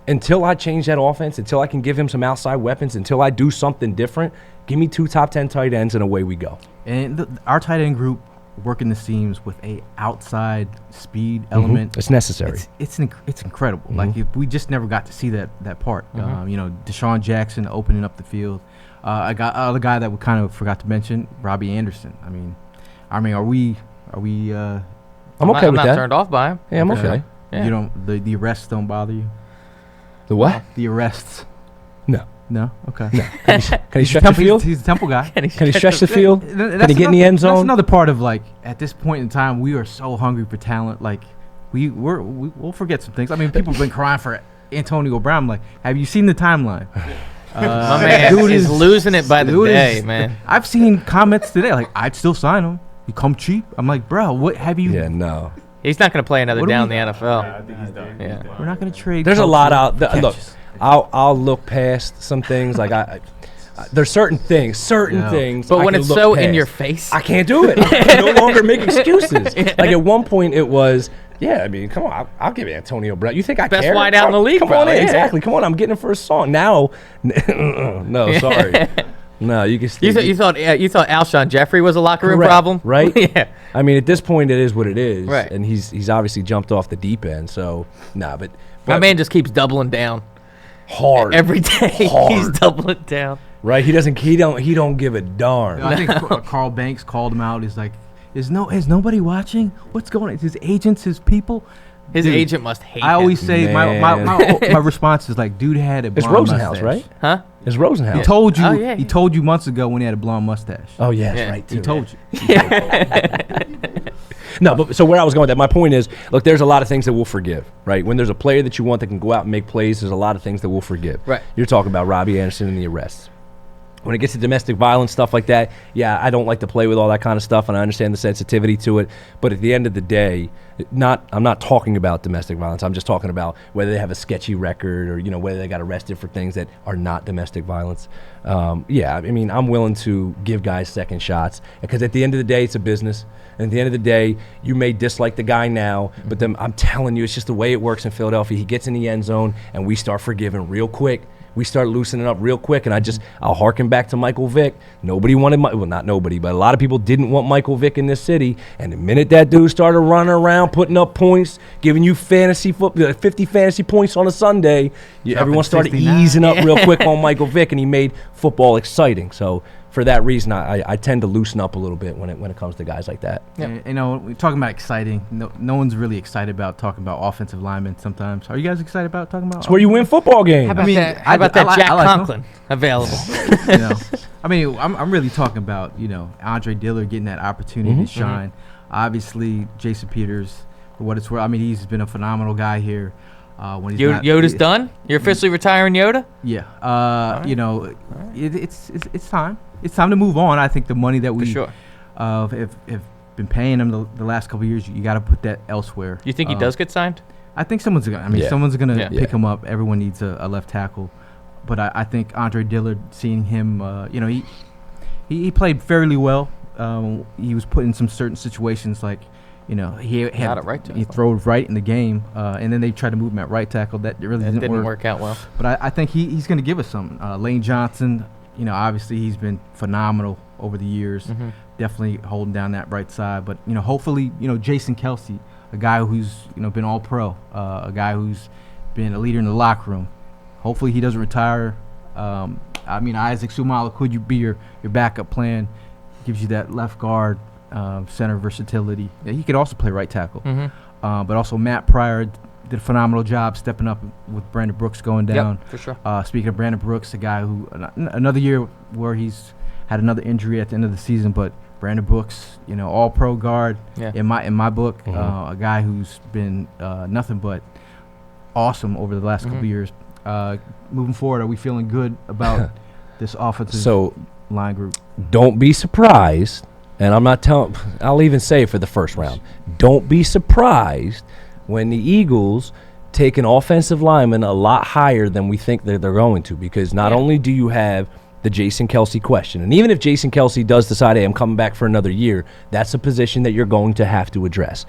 Until I change that offense, until I can give him some outside weapons, until I do something different, give me 2 top 10 tight ends and away we go. And our tight end group working the seams with a outside speed element. It's necessary. It's incredible. Like if we just never got to see that part. Deshaun Jackson opening up the field. I got other guy that we kind of forgot to mention, Robbie Anderson. I mean, are we? I'm okay I'm with not that. turned off by him. Yeah, I'm okay. Yeah. You don't the arrests don't bother you? The what? The arrests. No. Okay. No. Can he stretch the field? He's a Temple guy. Can he stretch the field? Can he get in the end zone? That's another part of, like, at this point in time, we are so hungry for talent. Like, we'll forget some things. I mean, people have been crying for Antonio Brown. Like, have you seen the timeline? My man is losing it by the day, man. I've seen comments today like, I'd still sign him. You come cheap. I'm like, bro, what have you? Yeah, no. He's not going to play another down in the NFL. I think he's done. Yeah. We're not going to trade. There's a lot out there. Look, catches. I'll look past some things. Like there's certain things. But I when can it's look so past. in your face, I can't do it. I can no longer make excuses. Like at one point it was, I mean, come on, I'll give you Antonio Brown. You think I best care? wide out in the league? Come probably. on, exactly. Come on, I'm getting it for a song. Now, no, sorry. No, you can. You thought Alshon Jeffrey was a locker room problem, right? Yeah. I mean, at this point, it is what it is, right? And he's obviously jumped off the deep end. So, but my man just keeps doubling down hard every day. Hard. He's doubling down. Right? He don't give a darn. I think Carl Banks called him out. He's like, is nobody watching? What's going on? His agents, his people. His Dude, agent must hate I always him. say my response is like, dude had a It's blonde Rosenhaus, mustache. right? Huh? It's Rosenhaus. He told you. Oh, yeah, He told you months ago when he had a blonde mustache. Oh yes, Yeah. right. He too. told you. No, but so where I was going with that, my point is, look, there's a lot of things that we'll forgive, right? When there's a player that you want that can go out and make plays, there's a lot of things that we'll forgive. Right. You're talking about Robbie Anderson and the arrests. When it gets to domestic violence, stuff like that, I don't like to play with all that kind of stuff, and I understand the sensitivity to it. But at the end of the day, I'm not talking about domestic violence. I'm just talking about whether they have a sketchy record or whether they got arrested for things that are not domestic violence. I mean, I'm willing to give guys second shots because at the end of the day, it's a business. And at the end of the day, you may dislike the guy now, but then I'm telling you, it's just the way it works in Philadelphia. He gets in the end zone, and we start forgiving real quick. We start loosening up real quick, and I'll harken back to Michael Vick. Nobody wanted, not nobody, but a lot of people didn't want Michael Vick in this city. And the minute that dude started running around, putting up points, giving you 50 fantasy points on a Sunday, everyone started 69. easing up real quick on Michael Vick, and he made football exciting. So for that reason, I tend to loosen up a little bit when it comes to guys like that. Yeah. And, we're talking about exciting. No one's really excited about talking about offensive linemen sometimes. Are you guys excited about talking about? It's where you win football games. How about I that Jack like him. Conklin available? I mean, I'm really talking about Andre Dillard getting that opportunity to shine. Obviously, Jason Peters, for what it's worth. I mean, he's been a phenomenal guy here. When he's Yoda's done. You're officially retiring Yoda. Yeah. It's time. It's time to move on. I think the money that we For sure. if been paying him the last couple of years. You got to put that elsewhere. You think he does get signed? I think someone's gonna. I mean, Yeah. someone's gonna Yeah. pick him up. Everyone needs a left tackle, but I think Andre Dillard, seeing him, he played fairly well. He was put in some certain situations like, he had Not at right tackle. he throws right in the game, and then they tried to move him at right tackle. That really That didn't work out well. But I think he's going to give us something. Lane Johnson, obviously he's been phenomenal over the years, definitely holding down that right side. But hopefully, Jason Kelsey, a guy who's been all pro, a guy who's been a leader in the locker room. Hopefully he doesn't retire. Isaac Sumala, could you be your backup plan? Gives you that left guard, center versatility. Yeah, he could also play right tackle. But also Matt Pryor did a phenomenal job stepping up with Brandon Brooks going down. Yep, for sure. Speaking of Brandon Brooks, a guy who another year where he's had another injury at the end of the season, but Brandon Brooks, all pro guard in my book, a guy who's been nothing but awesome over the last couple of years. Moving forward, are we feeling good about this offensive line group? Don't be surprised, and I'm not telling. I'll even say it for the first round. Don't be surprised when the Eagles take an offensive lineman a lot higher than we think that they're going to, because not only do you have the Jason Kelsey question, and even if Jason Kelsey does decide, hey, I'm coming back for another year, that's a position that you're going to have to address.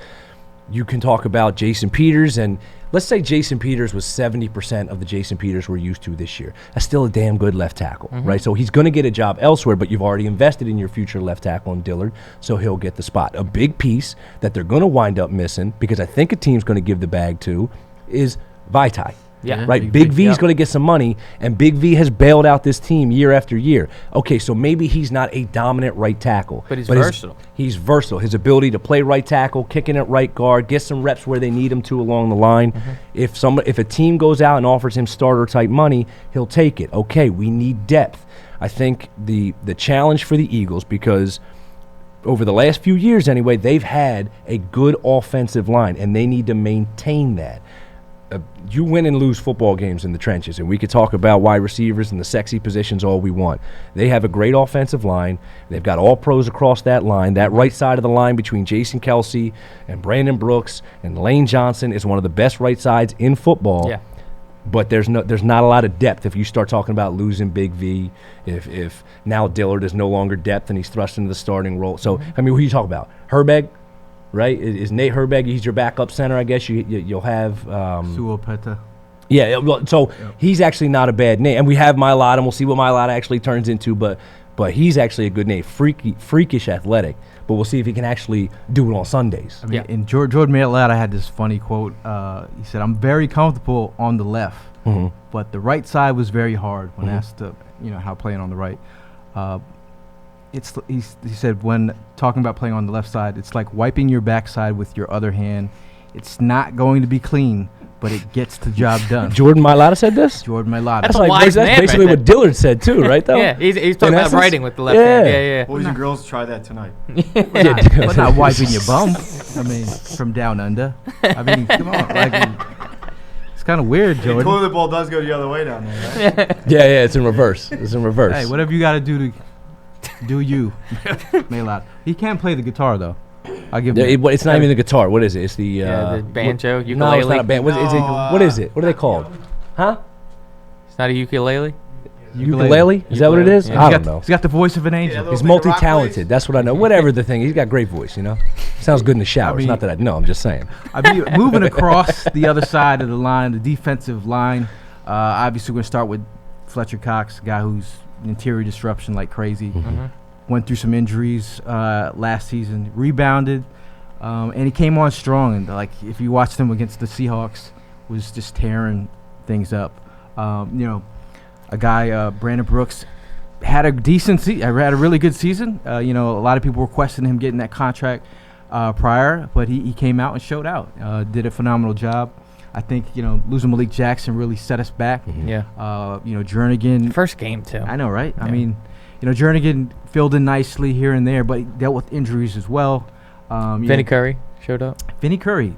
You can talk about Jason Peters, and let's say Jason Peters was 70% of the Jason Peters we're used to this year. That's still a damn good left tackle, right? So he's going to get a job elsewhere, but you've already invested in your future left tackle in Dillard, so he'll get the spot. A big piece that they're going to wind up missing, because I think a team's going to give the bag to, is Vitae. Yeah. Right, Big V is going to get some money, and Big V has bailed out this team year after year. Okay, so maybe he's not a dominant right tackle. But he's versatile. He's versatile. His ability to play right tackle, kicking at right guard, get some reps where they need him to along the line. If a team goes out and offers him starter-type money, he'll take it. Okay, we need depth. I think the challenge for the Eagles, because over the last few years anyway, they've had a good offensive line, and they need to maintain that. You win and lose football games in the trenches, and we could talk about wide receivers and the sexy positions all we want. They have a great offensive line. They've got all pros across that line. That right side of the line between Jason Kelsey and Brandon Brooks and Lane Johnson is one of the best right sides in football. Yeah. But there's not a lot of depth if you start talking about losing Big V, if now Dillard is no longer depth and he's thrust into the starting role. So, I mean, who you talk about? Herbig? Right? Is Nate Herbig? He's your backup center, I guess. You'll have Suopeta. Yeah, well, so he's actually not a bad name, and we have Mailata, and we'll see what Mailata actually turns into. But he's actually a good name, freakish athletic. But we'll see if he can actually do it on Sundays. I mean, and Jordan Mailata had this funny quote. He said, "I'm very comfortable on the left, but the right side was very hard when asked to, how playing on the right." He said, when talking about playing on the left side, it's like wiping your backside with your other hand. It's not going to be clean, but it gets the job done. Jordan Mailata said this? Jordan Mailata. That's a wise man That's basically right what Dillard said too, right? Though. Yeah, he's talking In about essence? writing with the left hand. Yeah. Boys and girls, try that tonight. But not wiping your bum. I mean, from down under. I mean, come on. It's kind of weird, The Jordan. toilet bowl does go the other way down there, right? Yeah, it's in reverse. Hey, whatever you got to do you. Mailata. He can play the guitar, though. I'll give him that. It's not even the guitar. What is it? It's the The banjo, ukulele. No, it's not a band. What is it? What are they called? Huh? It's not a ukulele. Ukulele? Is that what it is? Yeah. I don't know. He's got the voice of an angel. He's multi-talented. That's what I know. Whatever the thing. He's got great voice, Sounds good in the showers. mean- Not that I know. I'm just saying. I mean, moving across the other side of the line, the defensive line, obviously we're going to start with Fletcher Cox, a guy who's an interior disruption like crazy. Went through some injuries last season, rebounded, and he came on strong. And if you watched him against the Seahawks, was just tearing things up. A guy, Brandon Brooks, had a decent season. Had a really good season. A lot of people were questioning him getting that contract prior, but he came out and showed out. Did a phenomenal job. I think losing Malik Jackson really set us back. Yeah. Jernigan. First game too. I know, right? I mean, Jernigan filled in nicely here and there, but he dealt with injuries as well. Vinny Curry showed up. Vinny Curry,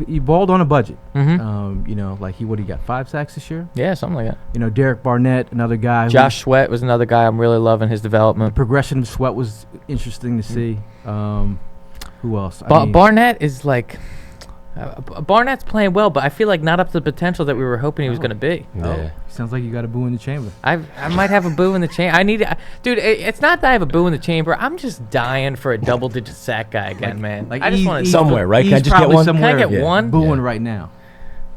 he balled on a budget. Mm-hmm. He got 5 sacks this year. Yeah, something like that. Derek Barnett, another guy. Josh Sweat was another guy I'm really loving his development. Progression of Sweat was interesting to see. Who else? Barnett is like. Barnett's playing well, but I feel like not up to the potential that we were hoping he was going to be. Yeah. Sounds like you got a boo in the chamber. I might have a boo in the chamber. Dude, it's not that I have a boo in the chamber. I'm just dying for a double-digit sack guy again, man. Like I just want to somewhere, right? Can I E's just get probably one? somewhere Can I get one? booing right now.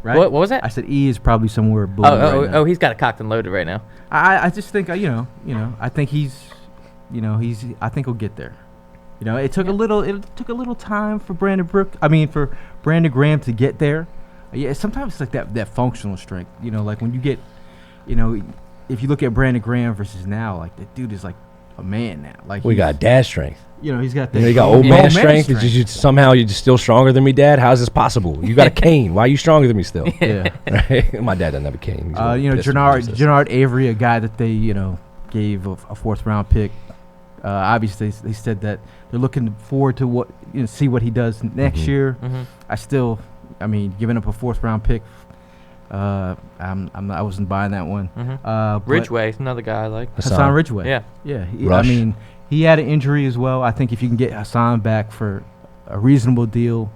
Right? What was that? I said E is probably somewhere booing right now. Oh, he's got it cocked and loaded right now. I just think I think I think he'll get there. It took a little time for for Brandon Graham to get there. Yeah, sometimes it's like that functional strength. Like when you get, if you look at Brandon Graham versus now, like that dude is like a man now. Like We got dad strength. He's got that. You got old man strength. Somehow you're just still stronger than me, Dad. How's this possible? You got a cane. Why are you stronger than me still? Yeah. Right? My dad doesn't have a cane. Jernard Avery, a guy that they gave a fourth round pick. Obviously, they said that they're looking forward to see what he does next year. Mm-hmm. Giving up a fourth round pick, I wasn't buying that one. Mm-hmm. Ridgeway, another guy I like. Hassan Ridgeway. Yeah. He had an injury as well. I think if you can get Hassan back for a reasonable deal,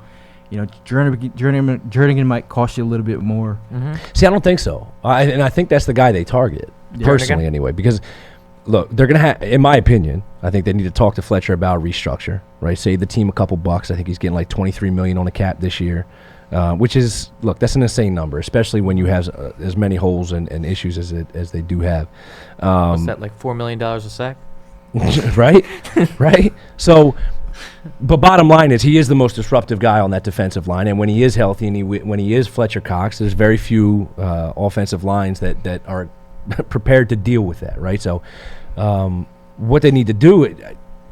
Jernigan might cost you a little bit more. Mm-hmm. See, I don't think so. I think that's the guy they target, personally anyway, because look, they're going to have, in my opinion, I think they need to talk to Fletcher about restructure, right? Save the team a couple bucks. I think he's getting like $23 million on the cap this year, which is, look, that's an insane number, especially when you have as many holes and issues as they do have. What's that, like $4 million a sack? Right? Right? So, but bottom line is he is the most disruptive guy on that defensive line, and when he is healthy and when he is Fletcher Cox, there's very few offensive lines that are prepared to deal with that, right? So what they need to do,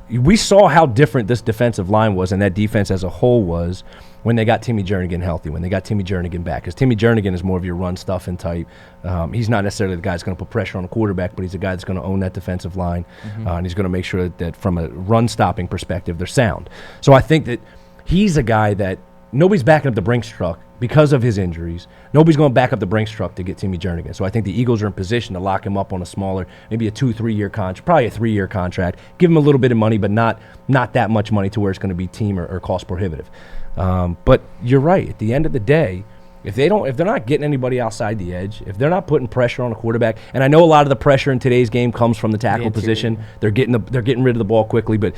we saw how different this defensive line was and that defense as a whole was when they got Timmy Jernigan healthy, when they got Timmy Jernigan back. Because Timmy Jernigan is more of your run stuffing type. He's not necessarily the guy that's going to put pressure on the quarterback, but he's a guy that's going to own that defensive line, and he's going to make sure that from a run stopping perspective, they're sound. So I think that he's a guy that nobody's backing up the Brinks truck because of his injuries. Nobody's going to back up the Brinks truck to get Timmy Jernigan. So I think the Eagles are in position to lock him up on a smaller, maybe a 2-3 year contract, probably a 3-year contract. Give him a little bit of money, but not that much money to where it's going to be team or cost prohibitive. But you're right. At the end of the day, if they're not getting anybody outside the edge, if they're not putting pressure on a quarterback, and I know a lot of the pressure in today's game comes from the tackle position. They're getting rid of the ball quickly, but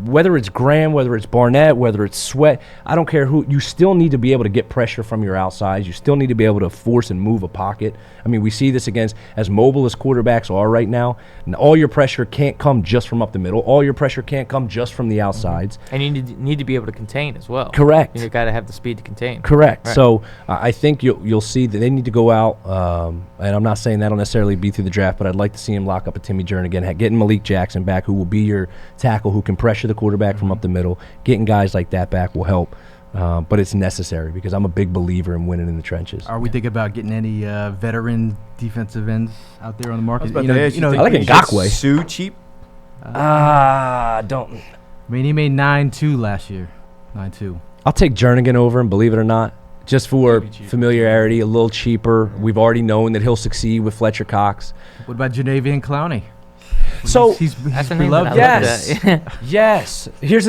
whether it's Graham, whether it's Barnett, whether it's Sweat, I don't care who, you still need to be able to get pressure from your outsides. You still need to be able to force and move a pocket. I mean, we see this against as mobile as quarterbacks are right now. And all your pressure can't come just from up the middle. All your pressure can't come just from the outsides. And you need to be able to contain as well. Correct. You got to have the speed to contain. Correct. Right. So I think you'll see that they need to go out, and I'm not saying that'll necessarily be through the draft, but I'd like to see him lock up a Timmy Jernigan, getting Malik Jackson back, who will be your tackle, who can pressure the quarterback from up the middle. Getting guys like that back will help, but it's necessary because I'm a big believer in winning in the trenches. Are we thinking about getting any veteran defensive ends out there on the market? I I like Ngakoue. Sue cheap. Don't. I mean, he made 9.2 last year. 9.2. I'll take Jernigan over him, believe it or not, just for familiarity, a little cheaper. We've already known that he'll succeed with Fletcher Cox. What about Janavian Clowney? So he's That's the name beloved. that I yes, looked at. yes. Here's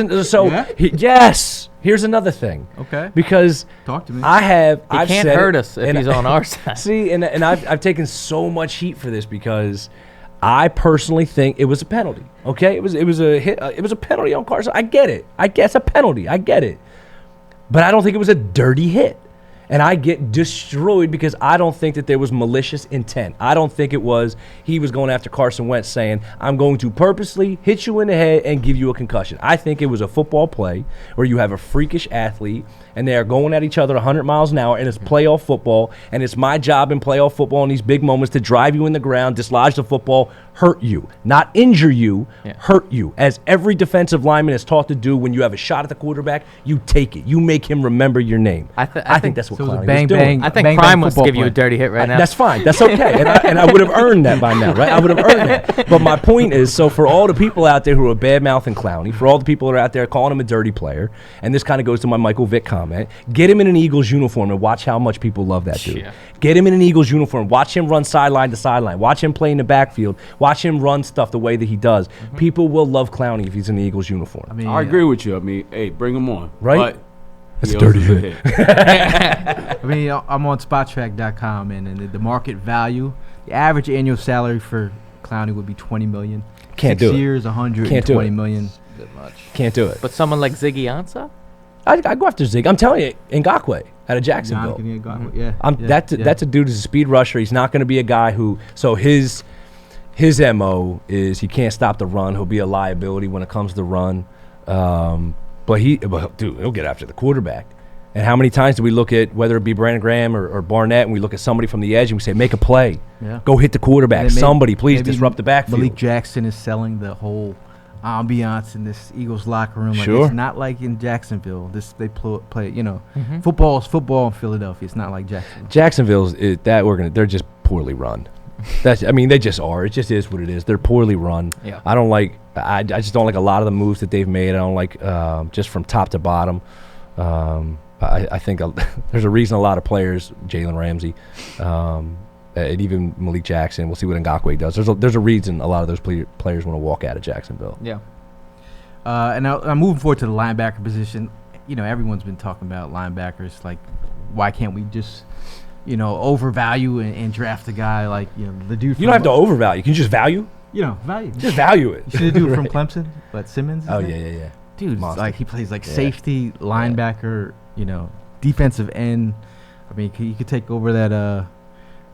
another thing. Okay. Because Talk to me. He I've can't said hurt it, us if and he's on our side. See, and I've taken so much heat for this because I personally think it was a penalty. Okay, it was a hit. It was a penalty on Carson. I get it. I guess a penalty. I get it. But I don't think it was a dirty hit. And I get destroyed because I don't think that there was malicious intent. I don't think it was he was going after Carson Wentz saying, I'm going to purposely hit you in the head and give you a concussion. I think it was a football play where you have a freakish athlete and they are going at each other 100 miles an hour, and it's playoff football, and it's my job in playoff football in these big moments to drive you in the ground, dislodge the football, hurt you. Not injure you, hurt you. As every defensive lineman is taught to do when you have a shot at the quarterback, you take it. You make him remember your name. I think that's what Clowney was doing. I think Prime wants to give you a dirty hit right now. That's fine. That's okay. And I would have earned that by now, right? I would have earned that. But my point is, so for all the people out there who are bad-mouthing Clowney, for all the people that are out there calling him a dirty player, and this kind of goes to my Michael Vick comment, get him in an Eagles uniform and watch how much people love that dude. Yeah. Get him in an Eagles uniform. Watch him run sideline to sideline. Watch him play in the backfield. Watch him run stuff the way that he does. People will love Clowney if he's in the Eagles uniform. I mean, I agree with you. I mean, hey, bring him on. Right? But That's he dirty also hit. I mean, I'm on SpotTrack.com, and the market value, the average annual salary for Clowney would be $20 million. Can't 6 do it. years, $120 Can't do it. million. Can't do it. But someone like Ziggy Ansah? I go after Zig. I'm telling you, Ngakoue out of Jacksonville. Yeah, That's a dude who's a speed rusher. He's not going to be a guy who. So his MO is he can't stop the run. He'll be a liability when it comes to run. But he'll get after the quarterback. And how many times do we look at whether it be Brandon Graham or Barnett, and we look at somebody from the edge and we say, make a play, go hit the quarterback. Somebody please disrupt the backfield. Malik Jackson is selling the whole ambiance in this Eagles locker room. Like, Sure. It's not like in Jacksonville. They play. Football is football in Philadelphia. It's not like Jacksonville. Jacksonville's they're just poorly run. They just are. It just is what it is. They're poorly run. Yeah. I just don't like a lot of the moves that they've made. I don't like just from top to bottom. I think there's a reason a lot of players, Jalen Ramsey, and even Malik Jackson. We'll see what Ngakoue does. There's a reason a lot of those players want to walk out of Jacksonville. Yeah. And I'm moving forward to the linebacker position. Everyone's been talking about linebackers. Like, why can't we just, overvalue and draft a guy like, the dude. You don't have to overvalue. You can just value. Value. Just value it. You should do it from Clemson, but Simmons. Oh yeah. Dude, Monster. like he plays like safety, linebacker, defensive end. I mean, he could take over that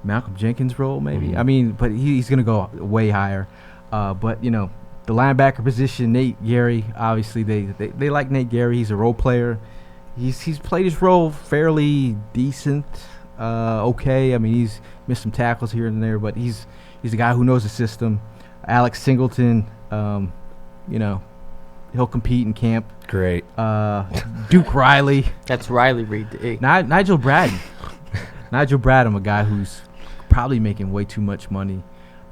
Malcolm Jenkins role, maybe. Mhm. I mean, but he's going to go way higher. But the linebacker position, Nate Gary. Obviously, they like Nate Gary. He's a role player. He's played his role fairly decent. Okay. I mean, he's missed some tackles here and there, but he's a guy who knows the system. Alex Singleton, he'll compete in camp. Great. Duke Riley. That's Riley Reed. Nigel Bradden. Nigel Bradham, a guy who's probably making way too much money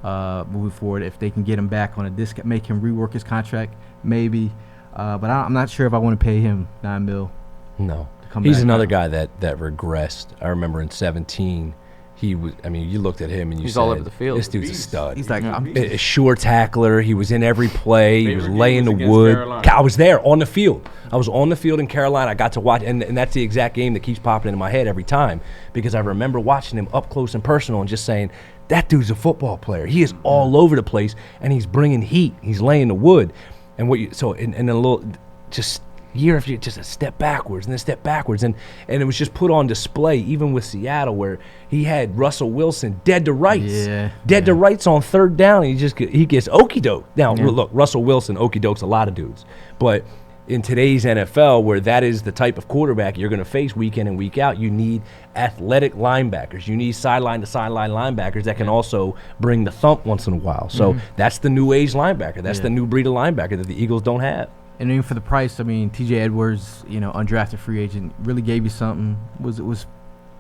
moving forward. If they can get him back on a discount, make him rework his contract, maybe. But I'm not sure if I want to pay him $9 million. No. Come He's back. another guy that regressed. I remember in 17, he was. I mean, you looked at him and He's said, all over the field. This dude's a stud. He's like, A sure tackler. He was in every play. He was Favorite game laying the was against wood. Carolina. I was there on the field. I was on the field in Carolina. I got to watch, and that's the exact game that keeps popping into my head every time because I remember watching him up close and personal and just saying, that dude's a football player. He is all over the place, and he's bringing heat. He's laying the wood. And and a little, just year after year, just a step backwards and then a step backwards. And it was just put on display, even with Seattle, where he had Russell Wilson dead to rights. Dead to rights on third down. And he gets okey doke. Now, look, Russell Wilson, okey dokes a lot of dudes. But in today's NFL, where that is the type of quarterback you're going to face week in and week out, you need athletic linebackers. You need sideline to sideline linebackers that can also bring the thump once in a while. So that's the new age linebacker. That's the new breed of linebacker that the Eagles don't have. and even for the price, I mean, T.J. Edwards, undrafted free agent, really gave you something. Was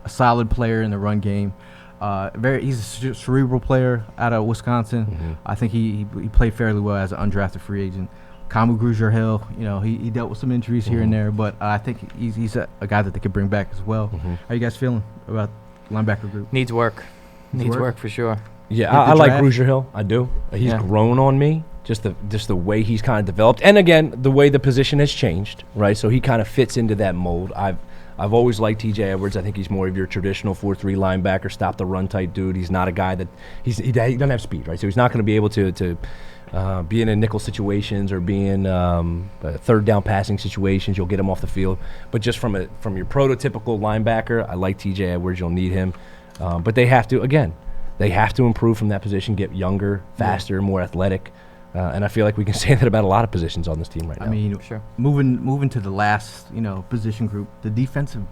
a solid player in the run game. He's a cerebral player out of Wisconsin. Mm-hmm. I think he played fairly well as an undrafted free agent. Kamu Grugier-Hill, he dealt with some injuries here and there, but I think he's a guy that they could bring back as well. Mm-hmm. How you guys feeling about linebacker group? Needs work. Needs work? work for sure. Yeah, Hit the I like draft? Grugier-Hill. I do. He's Yeah. grown on me. Just the way he's kind of developed, and again, the way the position has changed, right? So he kind of fits into that mold. I've always liked T.J. Edwards. I think he's more of your traditional 4-3 linebacker, stop the run type dude. He's not a guy that he doesn't have speed, right? So he's not going to be able to be in nickel situations or be in third down passing situations. You'll get him off the field, but just from your prototypical linebacker, I like T.J. Edwards. You'll need him, but they have to improve from that position, get younger, faster, more athletic. And I feel like we can say that about a lot of positions on this team right now. I mean, Sure. moving to the last, position group, the defensive.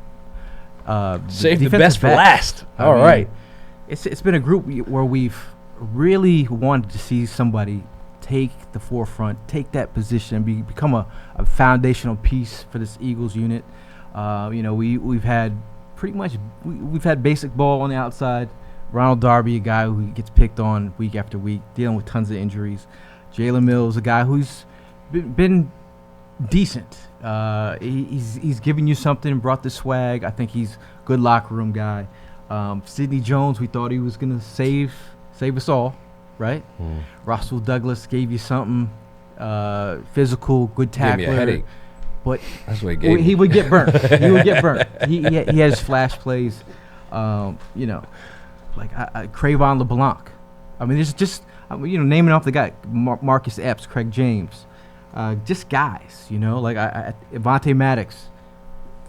save the defensive best for backs. last. I All mean, right. It's been a group where we've really wanted to see somebody take the forefront, take that position, and become a foundational piece for this Eagles unit. We've had we've had basic ball on the outside. Ronald Darby, a guy who gets picked on week after week, dealing with tons of injuries. Jalen Mills, a guy who's been decent. He's giving you something, brought the swag. I think he's a good locker room guy. Sidney Jones, we thought he was going to save us all. right? Russell Douglas gave you something physical, good tackler. Gave me a headache. But That's what he gave me. he would get burnt. He would get burnt. He has flash plays, like Cravon LeBlanc. I mean, there's just naming off the guy, Marcus Epps, Craig James, just guys. Like Avonte Maddox,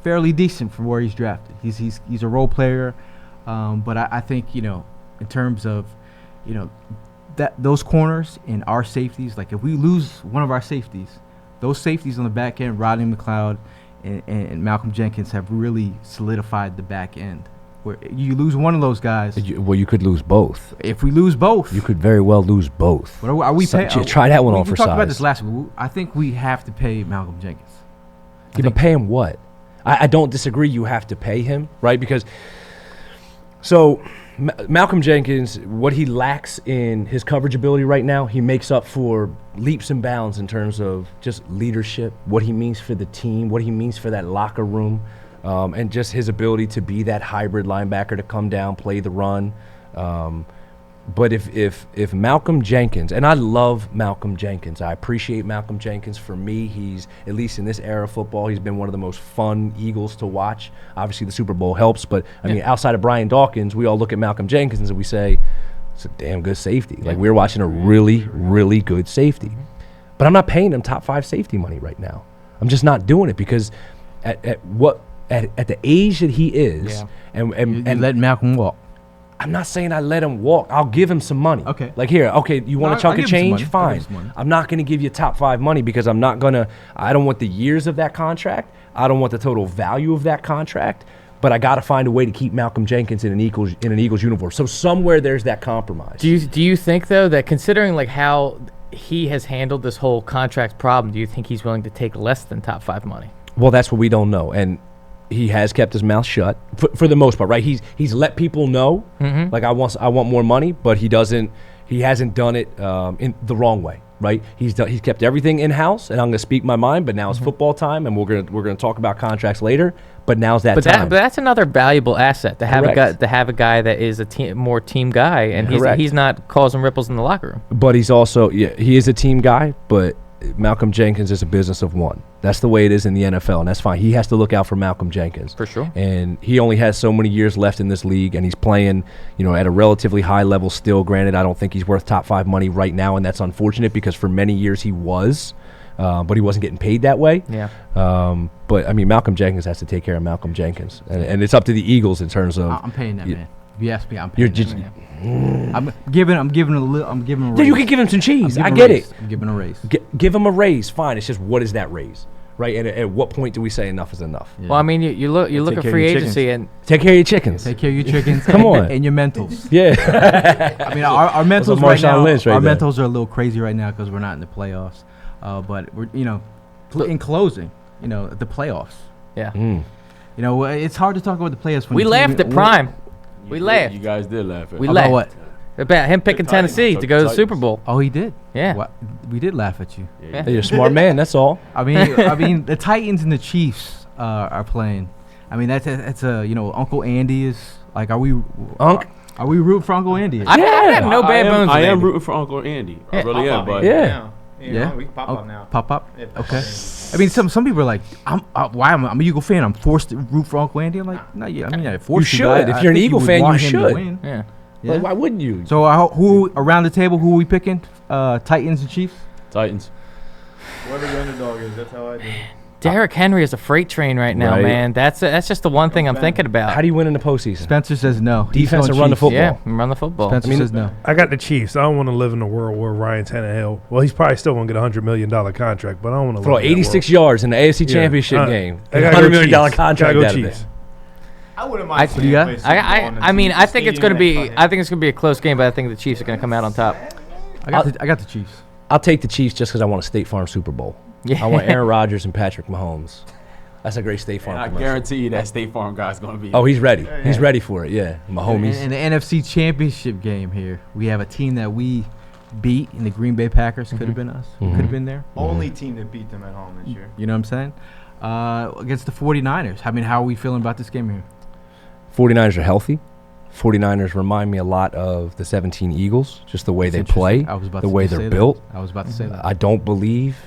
fairly decent for where he's drafted. He's a role player, but I think in terms of that those corners and our safeties, like if we lose one of our safeties, those safeties on the back end, Rodney McLeod and Malcolm Jenkins, have really solidified the back end. Where you lose one of those guys, you could lose both. If we lose both, you could very well lose both. But are we paying? Try that one on for size. We talked about this last week. I think we have to pay Malcolm Jenkins. But pay him what? I don't disagree. You have to pay him, right? Because Malcolm Jenkins, what he lacks in his coverage ability right now, he makes up for leaps and bounds in terms of just leadership, what he means for the team, what he means for that locker room. And just his ability to be that hybrid linebacker to come down, play the run. But if Malcolm Jenkins, and I love Malcolm Jenkins, I appreciate Malcolm Jenkins. For me, he's, at least in this era of football, he's been one of the most fun Eagles to watch. Obviously, the Super Bowl helps, but I mean, outside of Brian Dawkins, we all look at Malcolm Jenkins and we say, it's a damn good safety. Like, we're watching a really, really good safety. But I'm not paying him top 5 safety money right now. I'm just not doing it because at the age that he is, and let Malcolm walk. I'm not saying I let him walk. I'll give him some money. Okay. Like, here, you want a chunk of change? Fine. I'm not going to give you top 5 money because I don't want the years of that contract. I don't want the total value of that contract. But I got to find a way to keep Malcolm Jenkins in an Eagles uniform. So somewhere there's that compromise. Do you think, though, that considering like how he has handled this whole contract problem, do you think he's willing to take less than top 5 money? Well, that's what we don't know. And he has kept his mouth shut for the most part, right? He's let people know, like I want more money, but he hasn't done it in the wrong way, right? He's kept everything in house, and I'm going to speak my mind. But now it's football time, and we're gonna talk about contracts later. But now's that time. But that's another valuable asset to have a guy that is a more team guy, and he's not causing ripples in the locker room. But he's also he is a team guy, but Malcolm Jenkins is a business of one. That's the way it is in the NFL, and that's fine. He has to look out for Malcolm Jenkins. For sure. And he only has so many years left in this league, and he's playing, at a relatively high level still. Granted, I don't think he's worth top 5 money right now, and that's unfortunate because for many years he was, but he wasn't getting paid that way. Yeah. But, I mean, Malcolm Jenkins has to take care of Malcolm Jenkins. And it's up to the Eagles in terms of... I'm paying that, man. If you ask me, I'm paying that, man. I'm giving him a raise. Yeah, you can give him some cheese. I get it. I'm giving a raise. Give him a raise. Fine. It's just, what is that raise? Right? And at what point do we say enough is enough? Yeah. Well, I mean, you look at free agency and take care of your chickens. Take care of your chickens. Come on, and your mentals. Yeah. I mean, our mentals right now. Lynch right our there. mentals are a little crazy right now because we're not in the playoffs. But we're in closing. The playoffs. Yeah. It's hard to talk about the playoffs. When We laughed at Prime. We laughed. You guys did laugh at We it. laughed. What? About him picking Tennessee to go to the Super Bowl. Oh, he did. Yeah. We did laugh at you. Yeah. You're a smart man. That's all. I mean, the Titans and the Chiefs are playing. I mean, that's a Uncle Andy is like. Are we rooting for Uncle Andy? I have no bad bones. I am Andy. rooting for Uncle Andy. I really am, but Yeah. Yeah. We can pop up now. Pop up. Yeah. Okay. I mean, some people are like, I'm a Eagle fan. I'm forced to root for Uncle Andy. I'm like, no, yeah. I mean, I forced You to, but should. If I you're an think Eagle would fan, want you him to should. win. Yeah. Yeah. Like, why wouldn't you? So who around the table? Who are we picking? Titans and Chiefs. Titans. Whoever the underdog is, that's how I do. Derrick Henry is a freight train right now, Right. man. That's just the one thing I'm thinking about. How do you win in the postseason? Spencer says no. He's Defense going or run the Chiefs. football? Yeah, run the football. Spencer says no. I got the Chiefs. I don't want to live in a world where Ryan Tannehill. Well, he's probably still going to get $100 million contract, but I don't want to Throw live in that 86 world. yards in the AFC Championship game. I gotta go $100 million Chiefs. contract Gotta go out of Chiefs. it. I wouldn't mind. What do you got? I think it's going to be. I think it's going to be a close game, but I think the Chiefs are going to come out on top. I got the Chiefs. I'll take the Chiefs just because I want a State Farm Super Bowl. Yeah. I want Aaron Rodgers and Patrick Mahomes. That's a great State Farm And I commercial. guarantee you that State Farm guy's going to be. Oh, he's ready. He's ready for it. Yeah, my In homies. the NFC Championship game here, we have a team that we beat in the Green Bay Packers. Could have been us. Could have been there. Only team that beat them at home this year. You know what I'm saying? Against the 49ers. I mean, how are we feeling about this game here? 49ers are healthy. 49ers remind me a lot of the 17 Eagles, just the way That's they play, I was about the to way say they're that. built. I was about to say that. I don't believe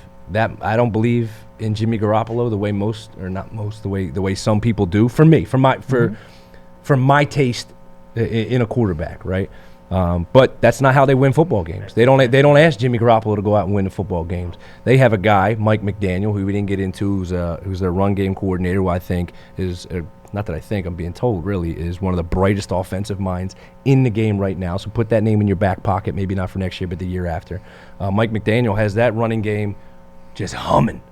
in Jimmy Garoppolo the way the way some people do. For me, for my taste in a quarterback, right? But that's not how they win football games. They don't ask Jimmy Garoppolo to go out and win the football games. They have a guy, Mike McDaniel, who we didn't get into, who's their run game coordinator, who I think is not that I think, I'm being told, really is one of the brightest offensive minds in the game right now. So put that name in your back pocket, maybe not for next year, but the year after. Mike McDaniel has that running game just humming.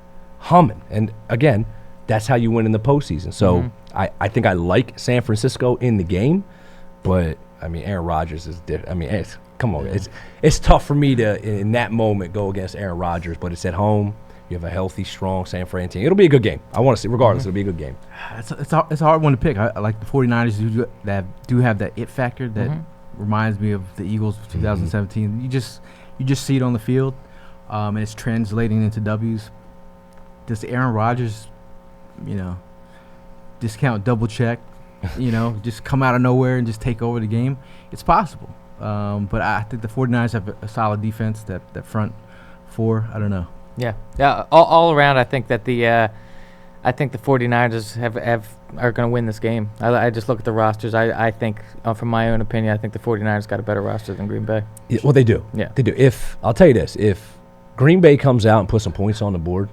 And again, that's how you win in the postseason. So I think I like San Francisco in the game, but I mean, Aaron Rodgers is different. I mean, come on. It's tough for me to, in that moment, go against Aaron Rodgers, but it's at home. You have a healthy, strong San Fran team. It'll be a good game. I want to see, regardless, it'll be a good game. It's a hard one to pick. I like the 49ers do have that it factor that reminds me of the Eagles of 2017. You just see it on the field, and it's translating into W's. Does Aaron Rodgers, discount, double check, just come out of nowhere and just take over the game? It's possible. But I think the 49ers have a solid defense, that front four. I don't know. Yeah. All around, I think that the 49ers are going to win this game. I just look at the rosters. I think, from my own opinion, I think the 49ers got a better roster than Green Bay. Yeah, well, they do. Yeah, they do. I'll tell you this: if Green Bay comes out and puts some points on the board,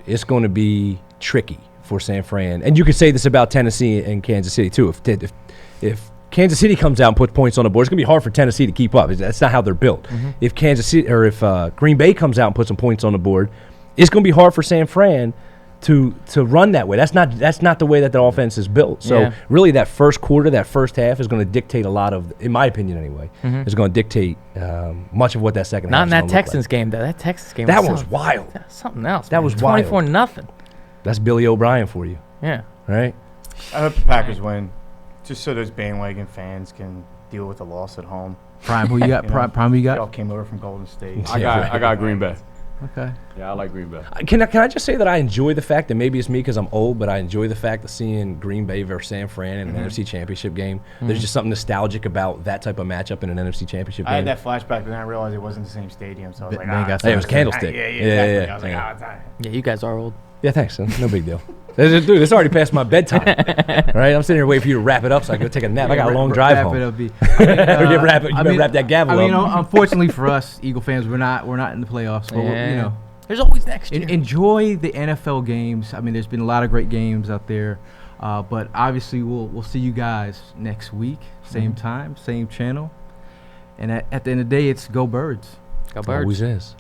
it's going to be tricky for San Fran. And you could say this about Tennessee and Kansas City too. If Kansas City comes out and puts points on the board, it's going to be hard for Tennessee to keep up. That's not how they're built. If if Green Bay comes out and puts some points on the board, it's going to be hard for San Fran to run that way. That's not the way that the offense is built. So really, that first quarter, that first half is going to dictate a lot of, in my opinion anyway, is going to dictate much of what that second half is not in going that to look Texans like. game though. That Texans game. That was wild. Something else. That was wild. 24-0. That's Billy O'Brien for you. Yeah. Right. I hope the Packers win, just so those bandwagon fans can deal with the loss at home. Prime, who you got? Prime, who you Y'all got? came over from Golden State. I got Green Bay. Okay. Yeah, I like Green Bay. Can I just say that I enjoy the fact that maybe it's me because I'm old, but I enjoy the fact of seeing Green Bay versus San Fran in an NFC Championship game. There's just something nostalgic about that type of matchup in an NFC Championship game. I had that flashback, but then I realized it wasn't the same stadium, so I was like, Hey, it was Candlestick. Yeah, Yeah. exactly. I was like, it's all right. Yeah, you guys are old. Yeah, thanks. No big deal. Dude, it's already past my bedtime. Right? I'm sitting here waiting for you to wrap it up so I can go take a nap. I got a long drive home. It up, B. Wrap that gavel up. Unfortunately for us, Eagle fans, we're not in the playoffs. So, There's always next year. Enjoy the NFL games. I mean, there's been a lot of great games out there, but obviously we'll see you guys next week, same time, same channel, and at the end of the day, it's go Birds. Go Birds. Always is.